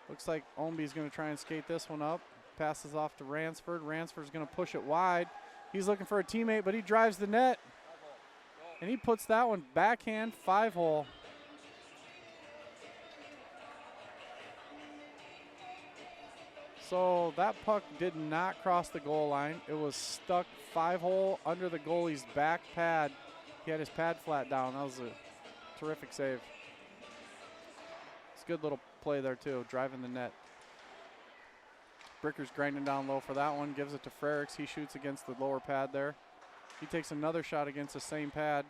Looks like Omby's going to try and skate this one up. Passes off to Ransford. Ransford's going to push it wide. He's looking for a teammate, but he drives the net. And he puts that one backhand 5-hole. So that puck did not cross the goal line. It was stuck 5-hole under the goalie's back pad. He had his pad flat down. That was a terrific save. It's a good little play there too, driving the net. Bricker's grinding down low for that one, gives it to Frericks. He shoots against the lower pad there. He takes another shot against the same pad.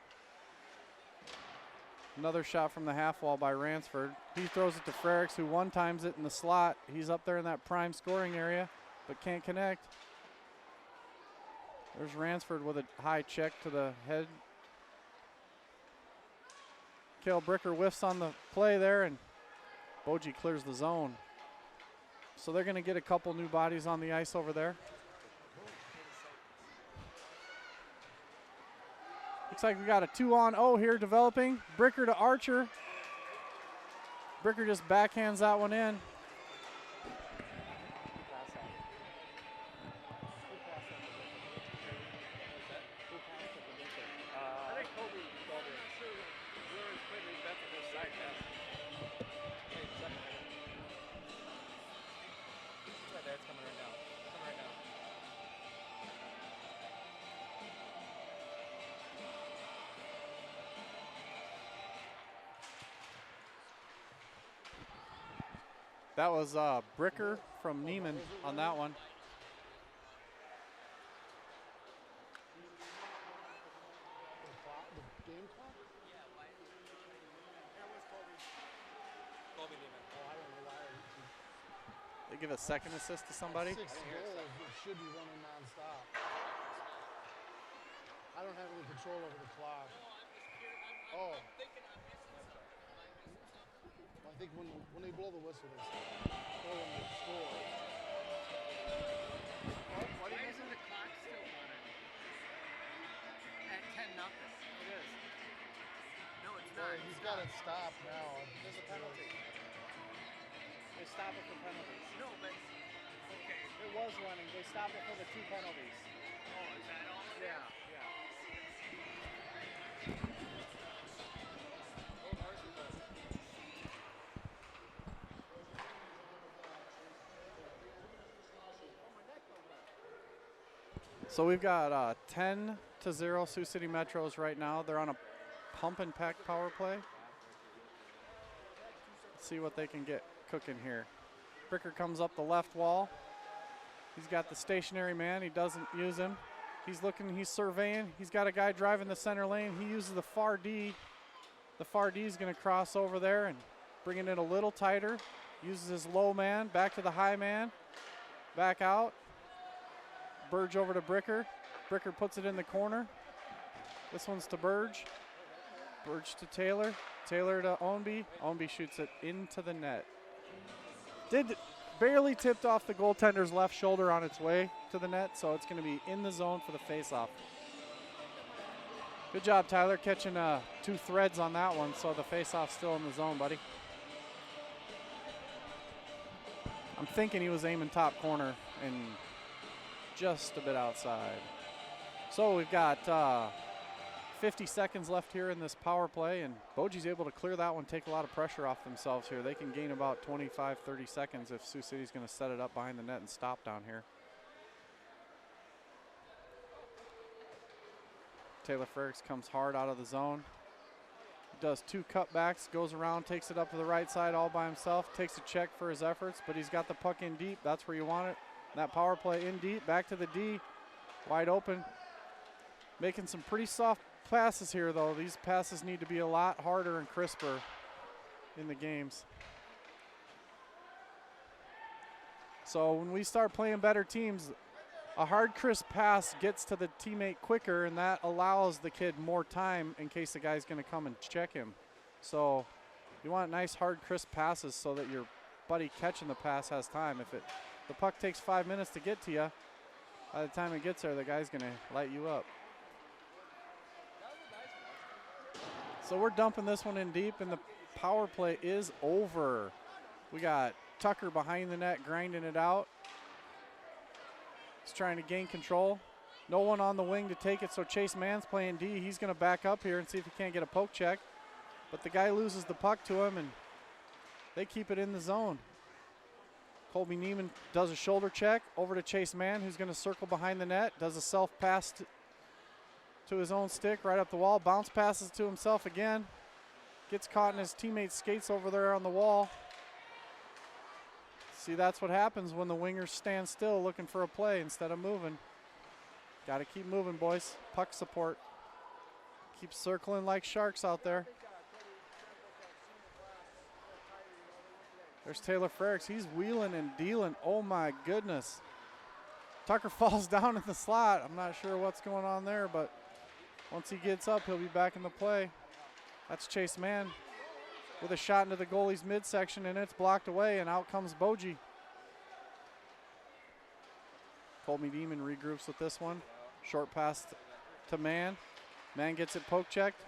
Another shot from the half wall by Ransford. He throws it to Frericks, who one-times it in the slot. He's up there in that prime scoring area, but can't connect. There's Ransford with a high check to the head. Cale Bricker whiffs on the play there, and Okoboji clears the zone. So they're going to get a couple new bodies on the ice over there. Looks like we got a 2-on-0 here developing. Bricker to Archer. Bricker just backhands that one in. That was Bricker from Neiman on that one. They give a second assist to somebody? 6 goals, it should be running nonstop. I don't have any control over the clock. Oh. I think when they blow the whistle, they stop. Or when they score. What do you Why mean? isn't the clock still running? At 10-0. It is. No, it's Well, not. he's got it stopped now. There's a penalty. They stop it for penalties. No, but okay. It was running. They stopped it for the 2 penalties. Oh, is that all? Yeah. So we've got 10-0 Sioux City Metros right now. They're on a pump and pack power play. Let's see what they can get cooking here. Bricker comes up the left wall. He's got the stationary man. He doesn't use him. He's looking, he's surveying. He's got a guy driving the center lane. He uses the far D. The far D is going to cross over there and bringing it a little tighter. Uses his low man, back to the high man. Back out. Burge over to Bricker. Bricker puts it in the corner. This one's to Burge. Burge to Taylor. Taylor to Ownby. Ownby shoots it into the net. Barely tipped off the goaltender's left shoulder on its way to the net, so it's going to be in the zone for the faceoff. Good job, Tyler, catching 2 threads on that one, so the faceoff's still in the zone, buddy. I'm thinking he was aiming top corner and just a bit outside. So we've got 50 seconds left here in this power play, and Boji's able to clear that one, take a lot of pressure off themselves here. They can gain about 25, 30 seconds if Sioux City's going to set it up behind the net and stop down here. Taylor Frericks comes hard out of the zone. Does 2 cutbacks, goes around, takes it up to the right side all by himself, takes a check for his efforts, but he's got the puck in deep. That's where you want it. That power play in deep, back to the D, wide open. Making some pretty soft passes here, though. These passes need to be a lot harder and crisper in the games. So when we start playing better teams, a hard, crisp pass gets to the teammate quicker, and that allows the kid more time in case the guy's going to come and check him. So you want nice, hard, crisp passes so that your buddy catching the pass has time. If the puck takes 5 minutes to get to you, by the time it gets there, the guy's going to light you up. So we're dumping this one in deep, and the power play is over. We got Tucker behind the net grinding it out. He's trying to gain control. No one on the wing to take it, so Chase Mann's playing D. He's going to back up here and see if he can't get a poke check. But the guy loses the puck to him, and they keep it in the zone. Colby Neiman does a shoulder check over to Chase Mann, who's going to circle behind the net, does a self-pass to his own stick right up the wall, bounce passes to himself again, gets caught in his teammate's skates over there on the wall. See, that's what happens when the wingers stand still looking for a play instead of moving. Got to keep moving, boys. Puck support. Keep circling like sharks out there. There's Taylor Frericks. He's wheeling and dealing. Oh, my goodness. Tucker falls down in the slot. I'm not sure what's going on there, but once he gets up, he'll be back in the play. That's Chase Mann with a shot into the goalie's midsection, and it's blocked away, and out comes Boji. Colby Demon regroups with this one. Short pass to Mann. Mann gets it poke checked.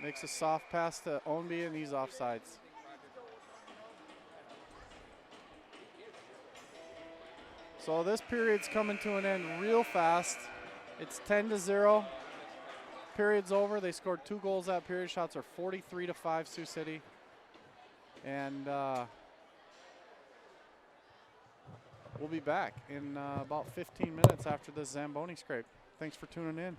Makes a soft pass to Ownby, and he's offsides. So this period's coming to an end real fast. It's 10-0. Period's over. They scored 2 goals that period. Shots are 43-5 Sioux City. And we'll be back in about 15 minutes after this Zamboni scrape. Thanks for tuning in.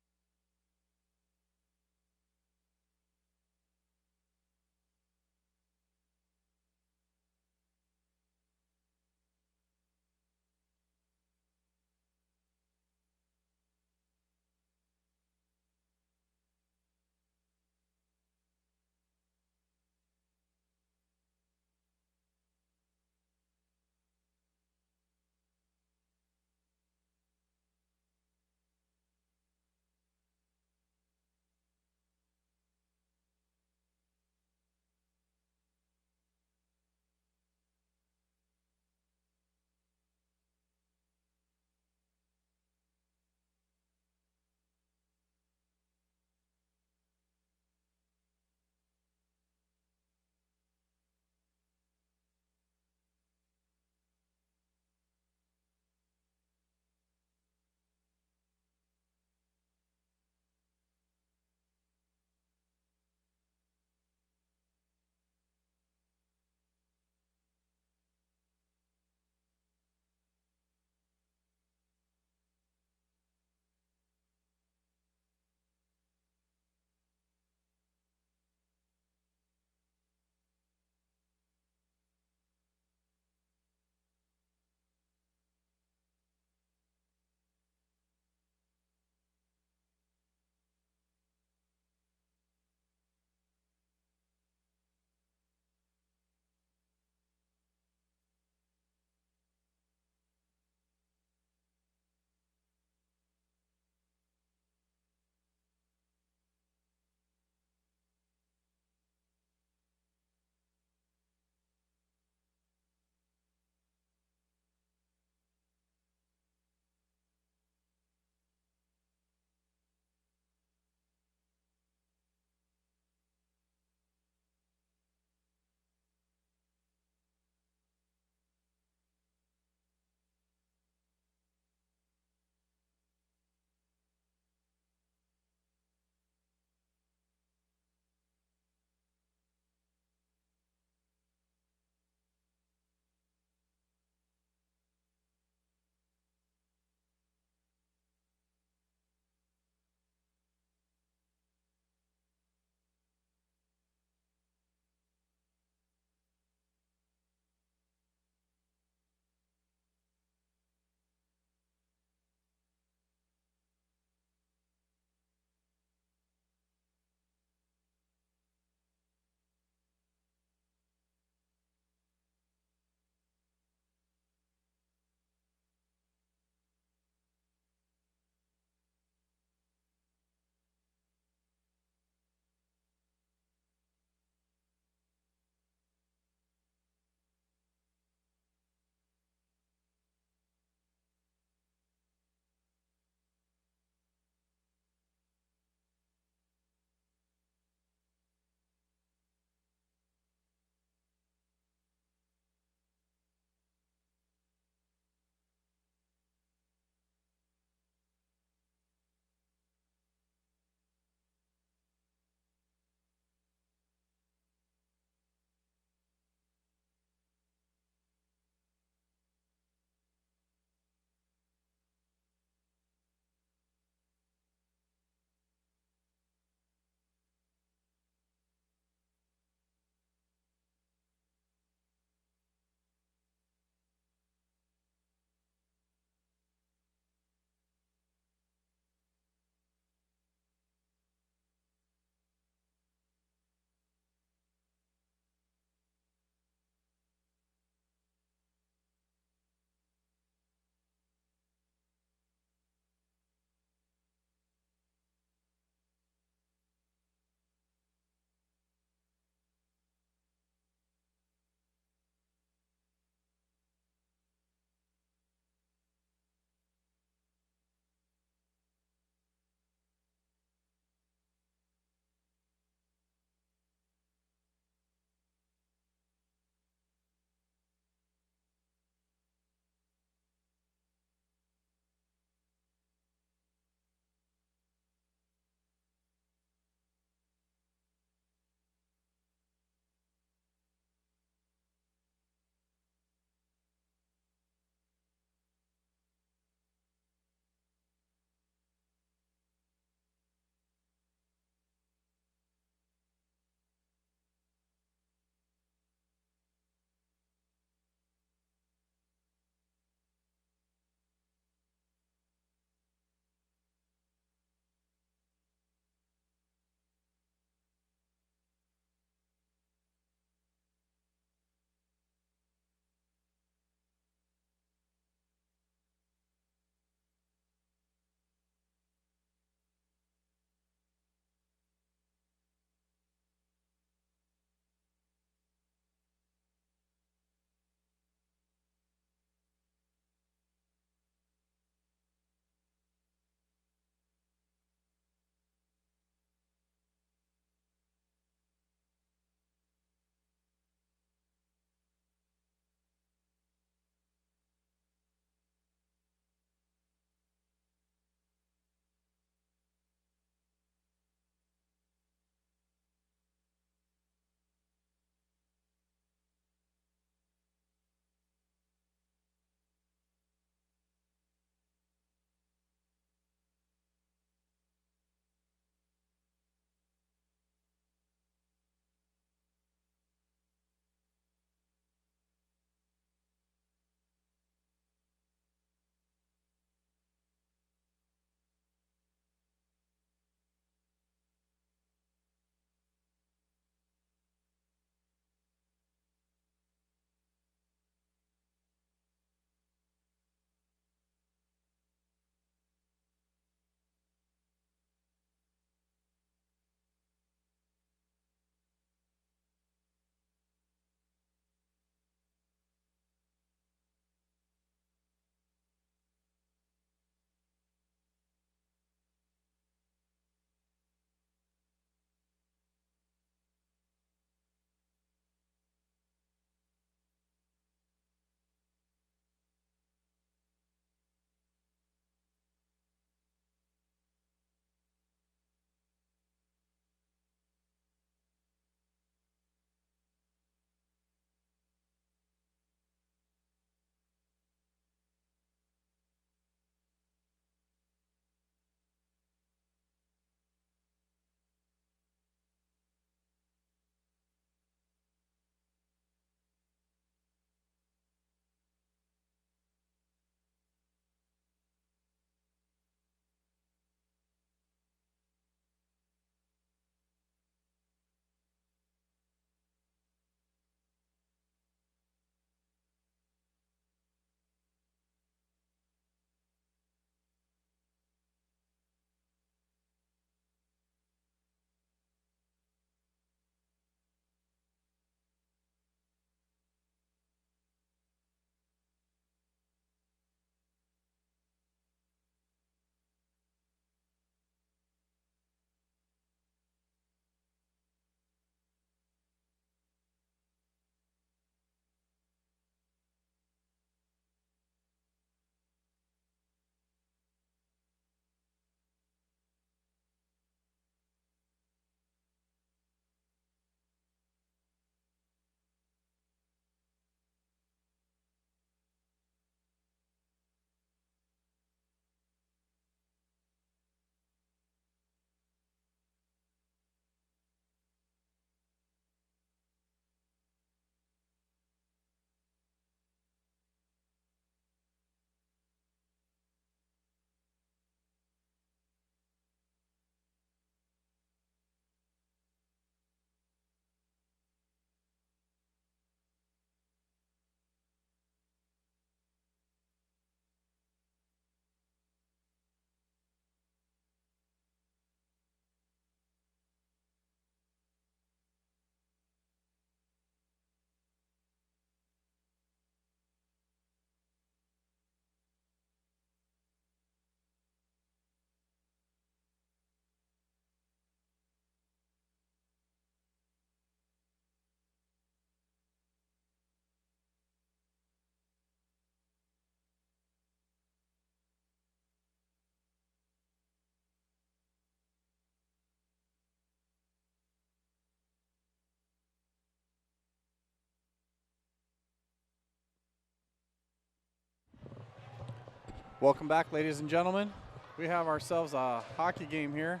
Welcome back, ladies and gentlemen. We have ourselves a hockey game here.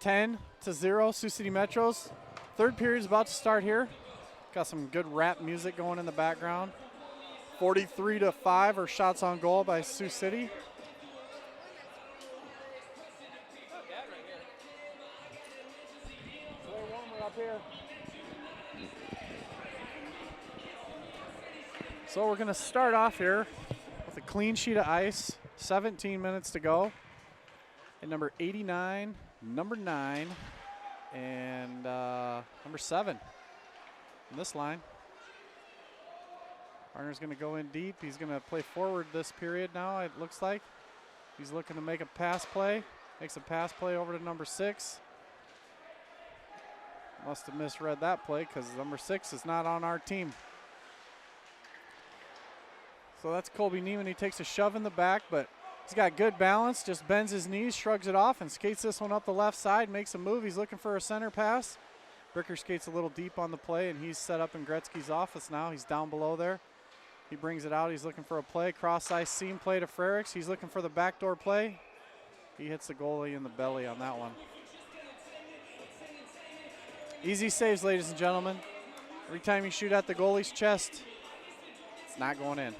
10-0, Sioux City Metros. Third period is about to start here. Got some good rap music going in the background. 43-5 are shots on goal by Sioux City. Play warmer up here. So we're going to start off here with a clean sheet of ice. 17 minutes to go. And number 89, number 9, and number 7 in this line. Arner's going to go in deep. He's going to play forward this period now, it looks like. He's looking to make a pass play. Makes a pass play over to number 6. Must have misread that play because number 6 is not on our team. So that's Colby Neiman. He takes a shove in the back, but he's got good balance, just bends his knees, shrugs it off, and skates this one up the left side, makes a move. He's looking for a center pass. Bricker skates a little deep on the play, and he's set up in Gretzky's office now. He's down below there. He brings it out. He's looking for a play. Cross-ice seam play to Frericks. He's looking for the backdoor play. He hits the goalie in the belly on that one. Easy saves, ladies and gentlemen. Every time you shoot at the goalie's chest, it's not going in.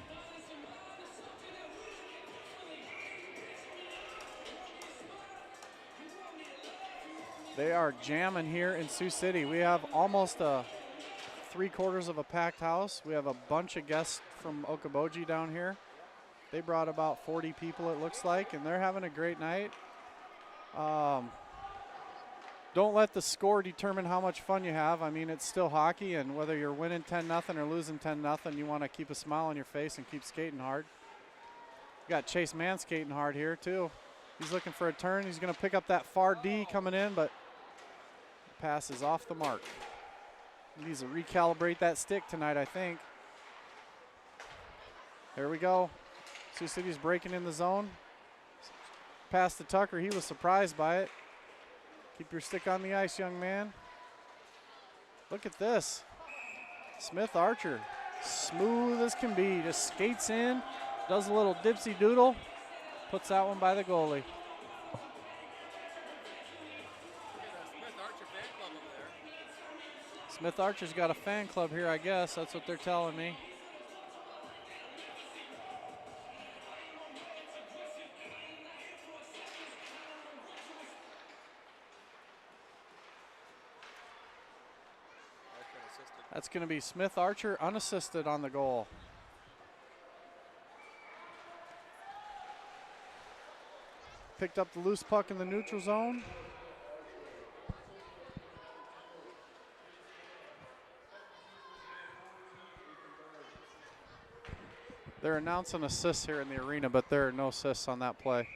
They are jamming here in Sioux City. We have almost 3/4 of a packed house. We have a bunch of guests from Okoboji down here. They brought about 40 people, it looks like, and they're having a great night. Don't let the score determine how much fun you have. I mean, it's still hockey, and whether you're winning 10-0 or losing 10-0, you want to keep a smile on your face and keep skating hard. We got Chase Mann skating hard here, too. He's looking for a turn. He's going to pick up that far D coming in, but the pass is off the mark. He needs to recalibrate that stick tonight, I think. There we go. Sioux City's breaking in the zone. Pass to Tucker. He was surprised by it. Keep your stick on the ice, young man. Look at this. Smith Archer, smooth as can be. Just skates in, does a little dipsy doodle, puts that one by the goalie. Smith Archer's got a fan club here, I guess. That's what they're telling me. That's going to be Smith Archer unassisted on the goal. Picked up the loose puck in the neutral zone. They're announcing assists here in the arena, but there are no assists on that play.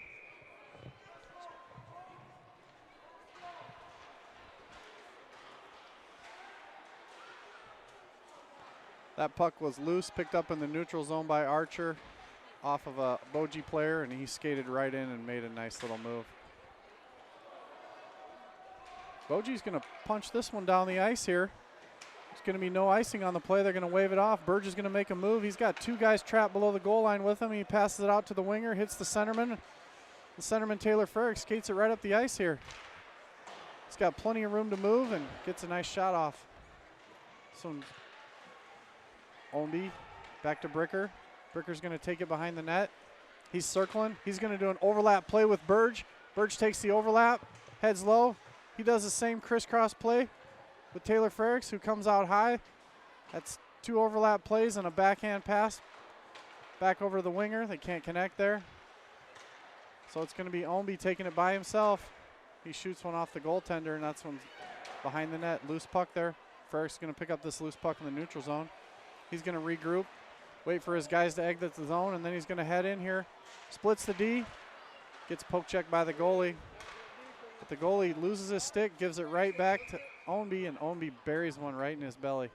That puck was loose, picked up in the neutral zone by Archer off of a Boji player, and he skated right in and made a nice little move. Boji's going to punch this one down the ice here. There's going to be no icing on the play. They're going to wave it off. Burge is going to make a move. He's got 2 guys trapped below the goal line with him. He passes it out to the winger, hits the centerman. The centerman, Taylor Frerick, skates it right up the ice here. He's got plenty of room to move and gets a nice shot off. Omby back to Bricker. Bricker's going to take it behind the net. He's circling. He's going to do an overlap play with Burge. Burge takes the overlap, heads low. He does the same crisscross play with Taylor Frericks, who comes out high. That's 2 overlap plays and a backhand pass back over to the winger. They can't connect there. So it's going to be Omby taking it by himself. He shoots one off the goaltender, and that's one behind the net. Loose puck there. Frericks is going to pick up this loose puck in the neutral zone. He's going to regroup, wait for his guys to exit the zone, and then he's going to head in here. Splits the D, gets poke checked by the goalie. But the goalie loses his stick, gives it right back to Omby, and Omby buries one right in his belly.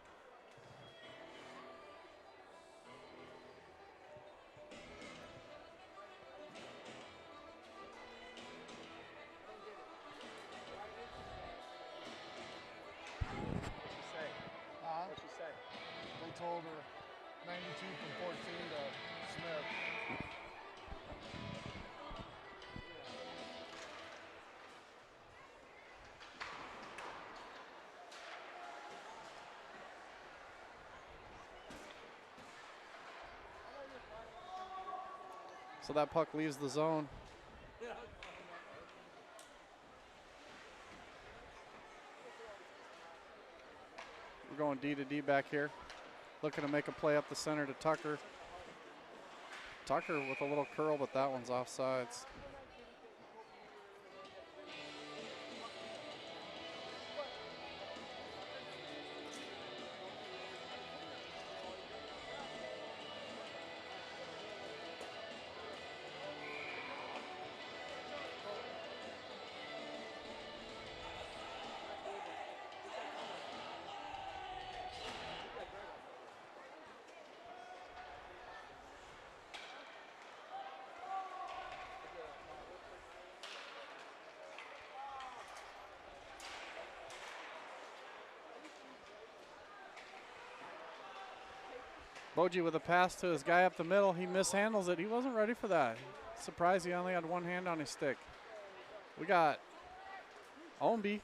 What'd she say? They told her 92 from 14 to Smith. So that puck leaves the zone. We're going D to D back here. Looking to make a play up the center to Tucker. Tucker with a little curl, but that one's offsides. Boji with a pass to his guy up the middle. He mishandles it. He wasn't ready for that. Surprised he only had one hand on his stick. We got Omby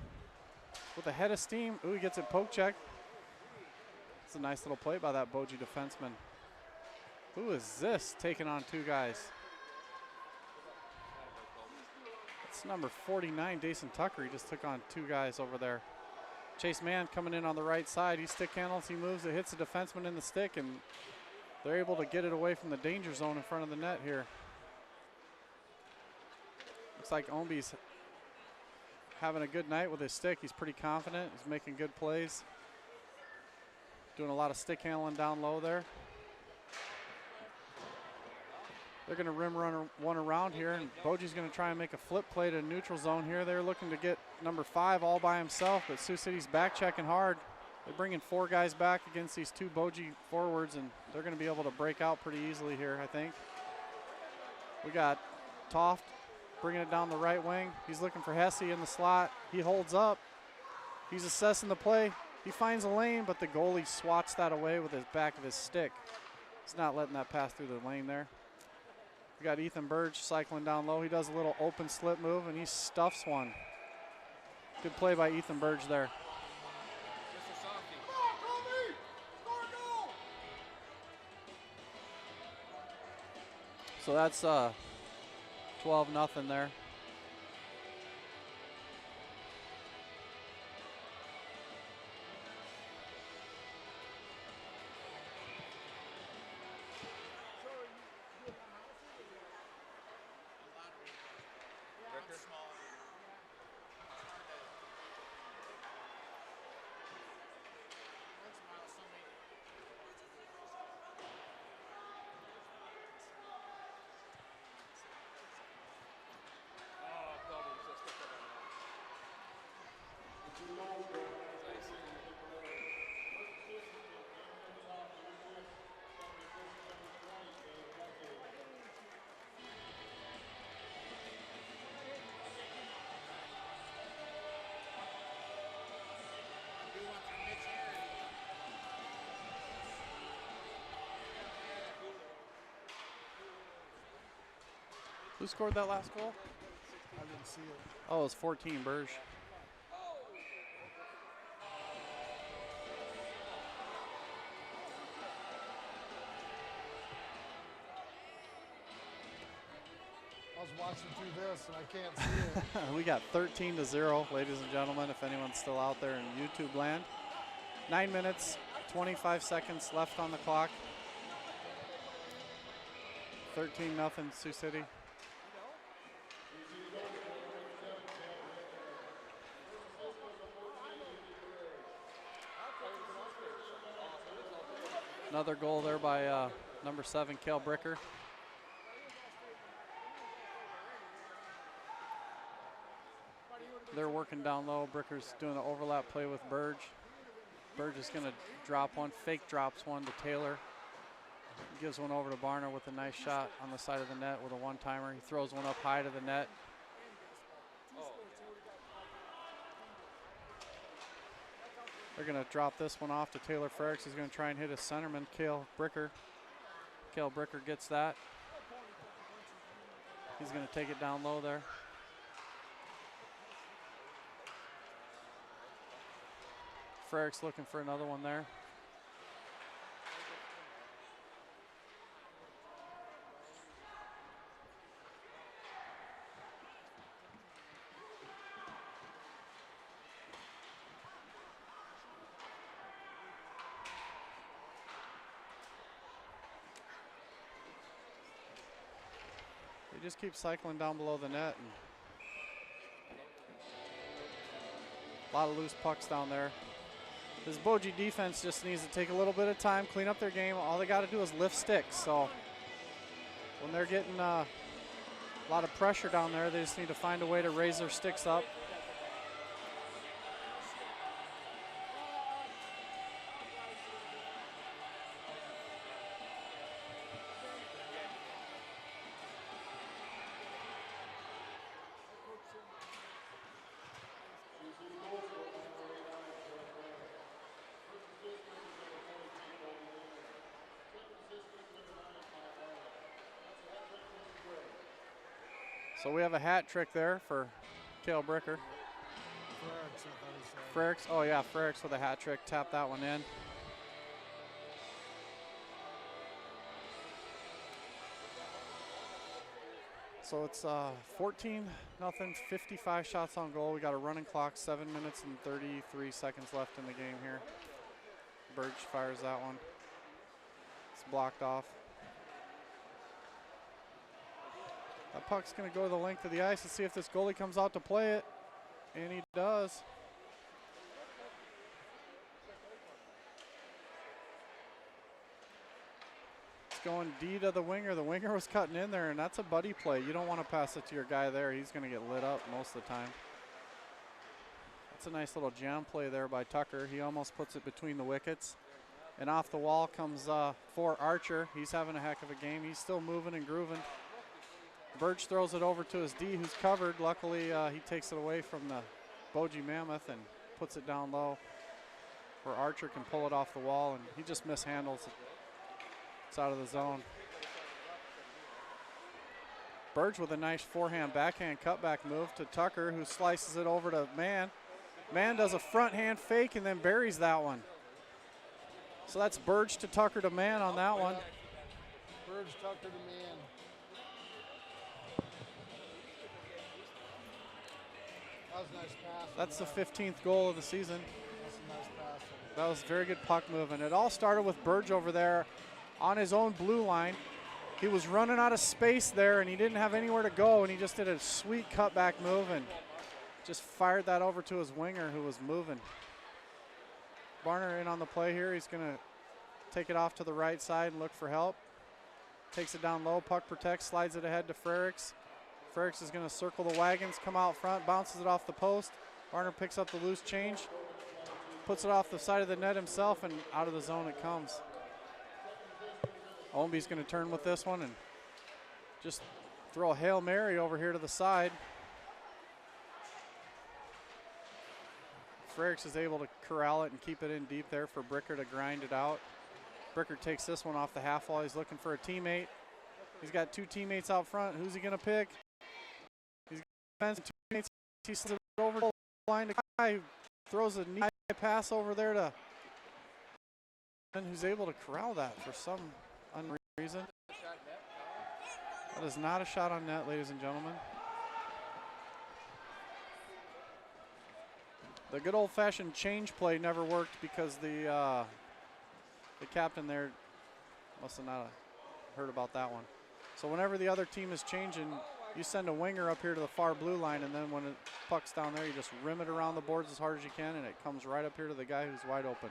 with a head of steam. Ooh, he gets it poke check. It's a nice little play by that Boji defenseman. Who is this taking on two guys? It's number 49, Dason Tucker. He just took on two guys over there. Chase Mann coming in on the right side. He stick handles, he moves, it hits the defenseman in the stick, and they're able to get it away from the danger zone in front of the net here. Looks like Omby's having a good night with his stick. He's pretty confident. He's making good plays. Doing a lot of stick handling down low there. They're going to rim run one around here, and Boji's going to try and make a flip play to neutral zone here. They're looking to get number 5 all by himself, but Sioux City's back checking hard. They're bringing 4 guys back against these 2 Boji forwards, and they're going to be able to break out pretty easily here, I think. We got Toft bringing it down the right wing. He's looking for Hesse in the slot. He holds up. He's assessing the play. He finds a lane, but the goalie swats that away with his back of his stick. He's not letting that pass through the lane there. We got Ethan Burge cycling down low. He does a little open slip move, and he stuffs one. Good play by Ethan Burge there. Just a softie. So that's 12-0 there. Who scored that last goal? I didn't see it. Oh, it was 14, Burge. I was watching through this and I can't see it. We got 13-0, ladies and gentlemen, if anyone's still out there in YouTube land. 9 minutes, 25 seconds left on the clock. 13-0 Sioux City. Another goal there by number 7, Cale Bricker. They're working down low. Bricker's doing an overlap play with Burge. Burge is going to drop one, fake drops one to Taylor. Gives one over to Barner with a nice shot on the side of the net with a one-timer. He throws one up high to the net. They're going to drop this one off to Taylor Frericks. He's going to try and hit his centerman, Cale Bricker. Cale Bricker gets that. He's going to take it down low there. Frericks looking for another one there. They just keep cycling down below the net. And a lot of loose pucks down there. This Boji defense just needs to take a little bit of time, clean up their game. All they got to do is lift sticks. So when they're getting a lot of pressure down there, they just need to find a way to raise their sticks up. So we have a hat trick there for Cale Bricker. Frericks, oh yeah, Frericks with a hat trick, tap that one in. So it's 14-0, 55 shots on goal. We got a running clock, 7 minutes and 33 seconds left in the game here. Burge fires that one. It's blocked off. That puck's going to go the length of the ice and see if this goalie comes out to play it. And he does. It's going D to the winger. The winger was cutting in there, and that's a buddy play. You don't want to pass it to your guy there. He's going to get lit up most of the time. That's a nice little jam play there by Tucker. He almost puts it between the wickets. And off the wall comes for Archer. He's having a heck of a game. He's still moving and grooving. Burge throws it over to his D, who's covered. Luckily, he takes it away from the Boji Mammoth and puts it down low where Archer can pull it off the wall, and he just mishandles it. It's out of the zone. Burge with a nice forehand, backhand cutback move to Tucker, who slices it over to Mann. Mann does a front hand fake and then buries that one. So that's Burge to Tucker to Mann on that one. Burge, Tucker to Mann. That was a nice pass. That's the 15th goal of the season. That's a nice pass. That was very good puck movement. It all started with Burge over there on his own blue line. He was running out of space there, and he didn't have anywhere to go, and he just did a sweet cutback move and just fired that over to his winger, who was moving. Barner in on the play here. He's going to take it off to the right side and look for help. Takes it down low, puck protects, slides it ahead to Frericks. Frericks is going to circle the wagons, come out front, bounces it off the post. Barner picks up the loose change, puts it off the side of the net himself, and out of the zone it comes. Ownby's going to turn with this one and just throw a Hail Mary over here to the side. Frericks is able to corral it and keep it in deep there for Bricker to grind it out. Bricker takes this one off the half wall. He's looking for a teammate. He's got two teammates out front. Who's he going to pick? He's got two teammates. He sends it over the line to Kai, throws a neat pass over there to and who's able to corral that for some unknown reason. That is not a shot on net, ladies and gentlemen. The good old-fashioned change play never worked because the captain there must have not heard about that one. So whenever the other team is changing, you send a winger up here to the far blue line, and then when the puck's down there, you just rim it around the boards as hard as you can, and it comes right up here to the guy who's wide open,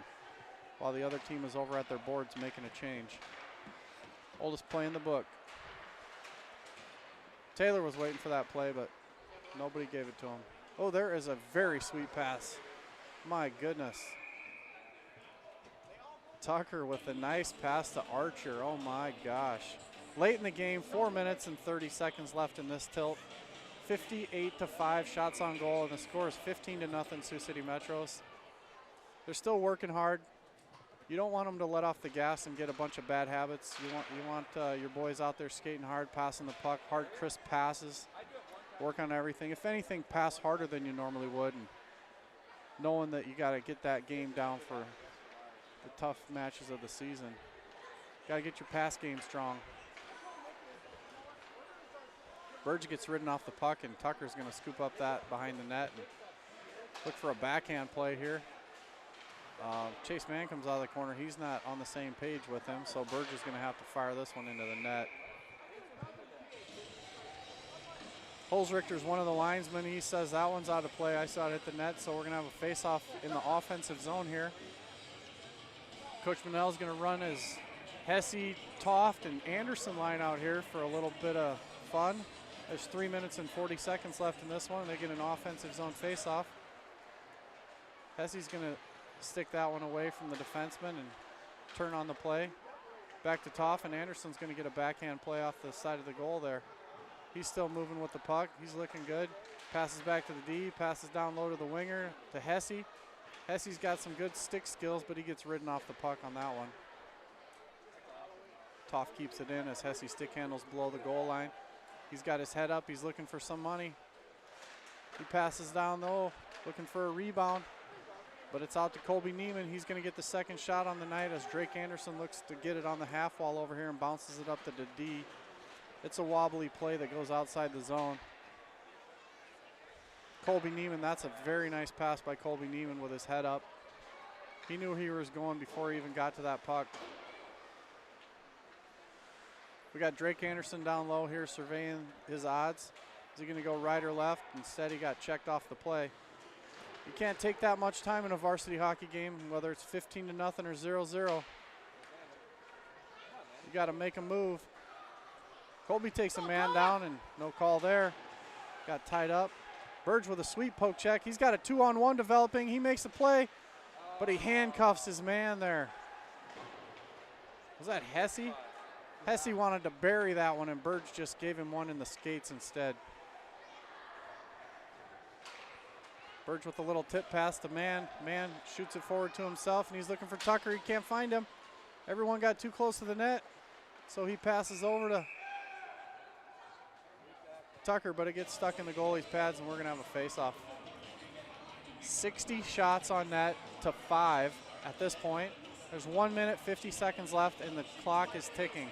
while the other team is over at their boards making a change. Oldest play in the book. Taylor was waiting for that play, but nobody gave it to him. Oh, there is a very sweet pass. My goodness. Tucker with a nice pass to Archer. Oh my gosh. Late in the game, 4 minutes and 30 seconds left in this tilt. 58-5 shots on goal, and the score is 15-0 Sioux City Metros. They're still working hard. You don't want them to let off the gas and get a bunch of bad habits. You want your boys out there skating hard, passing the puck, hard, crisp passes, work on everything. If anything, pass harder than you normally would, and knowing that you got to get that game down for the tough matches of the season. Got to get your pass game strong. Burge gets ridden off the puck, and Tucker's going to scoop up that behind the net and look for a backhand play here. Chase Mann comes out of the corner. He's not on the same page with him, so Burge is going to have to fire this one into the net. Holzrichter's one of the linesmen. He says that one's out of play. I saw it hit the net, so we're going to have a face-off in the offensive zone here. Coach Manel's going to run his Hesse, Toft, and Anderson line out here for a little bit of fun. There's 3 minutes and 40 seconds left in this one, and they get an offensive zone face-off. Hesse's going to stick that one away from the defenseman and turn on the play. Back to Toff, and Anderson's going to get a backhand play off the side of the goal there. He's still moving with the puck. He's looking good. Passes back to the D, passes down low to the winger, to Hesse. Hesse's got some good stick skills, but he gets ridden off the puck on that one. Toff keeps it in as Hesse stick handles below the goal line. He's got his head up. He's looking for some money. He passes down though, looking for a rebound, but it's out to Colby Neiman. He's going to get the second shot on the night as Drake Anderson looks to get it on the half wall over here and bounces it up to the D. It's a wobbly play that goes outside the zone. Colby Neiman, that's a very nice pass by Colby Neiman with his head up. He knew he was going before he even got to that puck. We got Drake Anderson down low here surveying his odds. Is he going to go right or left? Instead, he got checked off the play. You can't take that much time in a varsity hockey game, whether it's 15-0 or 0-0. You got to make a move. Colby takes a man down and no call there. Got tied up. Burge with a sweet poke check. He's got a 2-on-1 developing. He makes a play, but he handcuffs his man there. Was that Hesse? Hesse wanted to bury that one, and Burge just gave him one in the skates instead. Burge with a little tip pass to Mann. Mann shoots it forward to himself, and he's looking for Tucker. He can't find him. Everyone got too close to the net, so he passes over to Tucker, but it gets stuck in the goalie's pads, and we're going to have a face-off. 60 shots on net to 5 at this point. There's 1 minute, 50 seconds left, and the clock is ticking.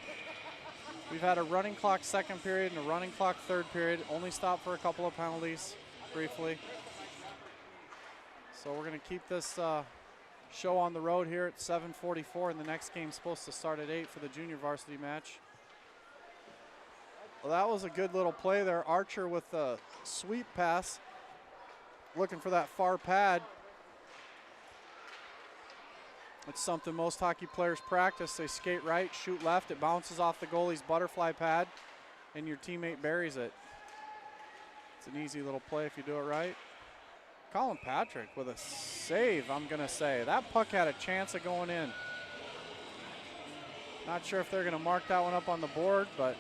We've had a running clock second period and a running clock third period. Only stopped for a couple of penalties briefly. So we're going to keep this show on the road here at 7:44, and the next game's supposed to start at 8 for the junior varsity match. Well, that was a good little play there. Archer with a sweep pass, looking for that far pad. It's something most hockey players practice. They skate right, shoot left, it bounces off the goalie's butterfly pad, and your teammate buries it. It's an easy little play if you do it right. Colin Patrick with a save, I'm going to say. That puck had a chance of going in. Not sure if they're going to mark that one up on the board, but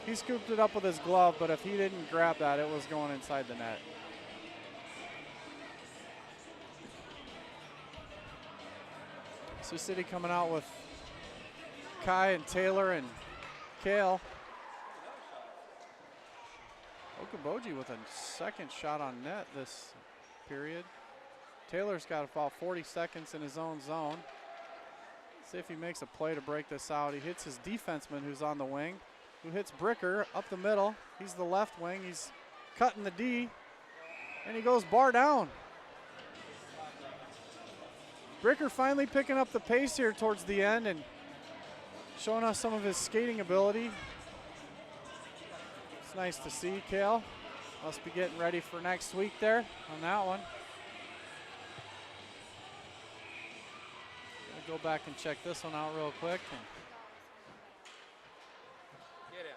he scooped it up with his glove, but if he didn't grab that, it was going inside the net. Sioux City coming out with Kai and Taylor and Kale. Okoboji with a second shot on net this period. Taylor's got about 40 seconds in his own zone. See if he makes a play to break this out. He hits his defenseman who's on the wing, who hits Bricker up the middle. He's the left wing. He's cutting the D, and he goes bar down. Bricker finally picking up the pace here towards the end and showing us some of his skating ability. It's nice to see. Kale must be getting ready for next week there on that one. Gonna go back and check this one out real quick. Get in.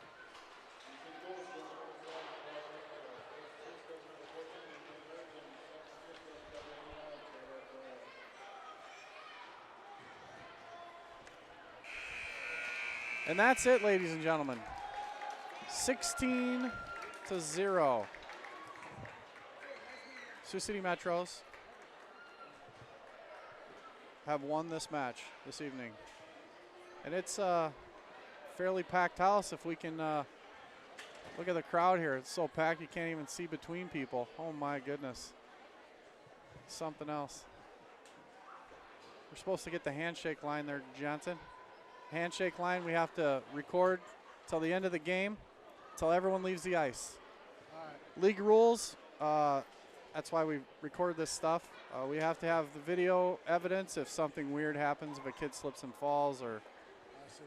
And that's it, ladies and gentlemen. 16-0. Sioux City Metros have won this match this evening. And it's a fairly packed house. If we can look at the crowd here. It's so packed you can't even see between people. Oh my goodness. Something else. We're supposed to get the handshake line there, Johnson. Handshake line we have to record till the end of the game, till everyone leaves the ice. All right. League rules, that's why we record this stuff. We have to have the video evidence if something weird happens, if a kid slips and falls or I see.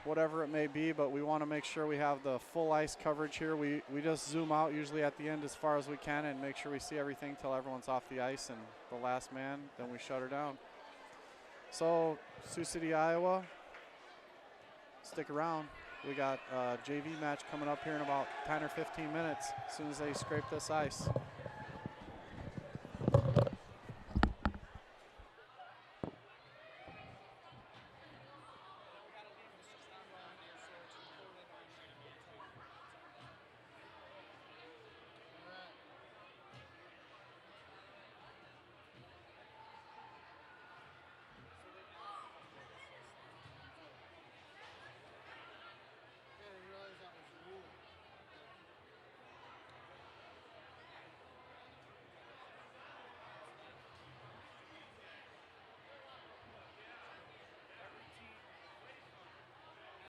whatever it may be, but we want to make sure we have the full ice coverage here. We just zoom out usually at the end as far as we can and make sure we see everything till everyone's off the ice and the last man, then we shut her down. So Sioux City, Iowa, stick around. We got a JV match coming up here in about 10 or 15 minutes as soon as they scrape this ice.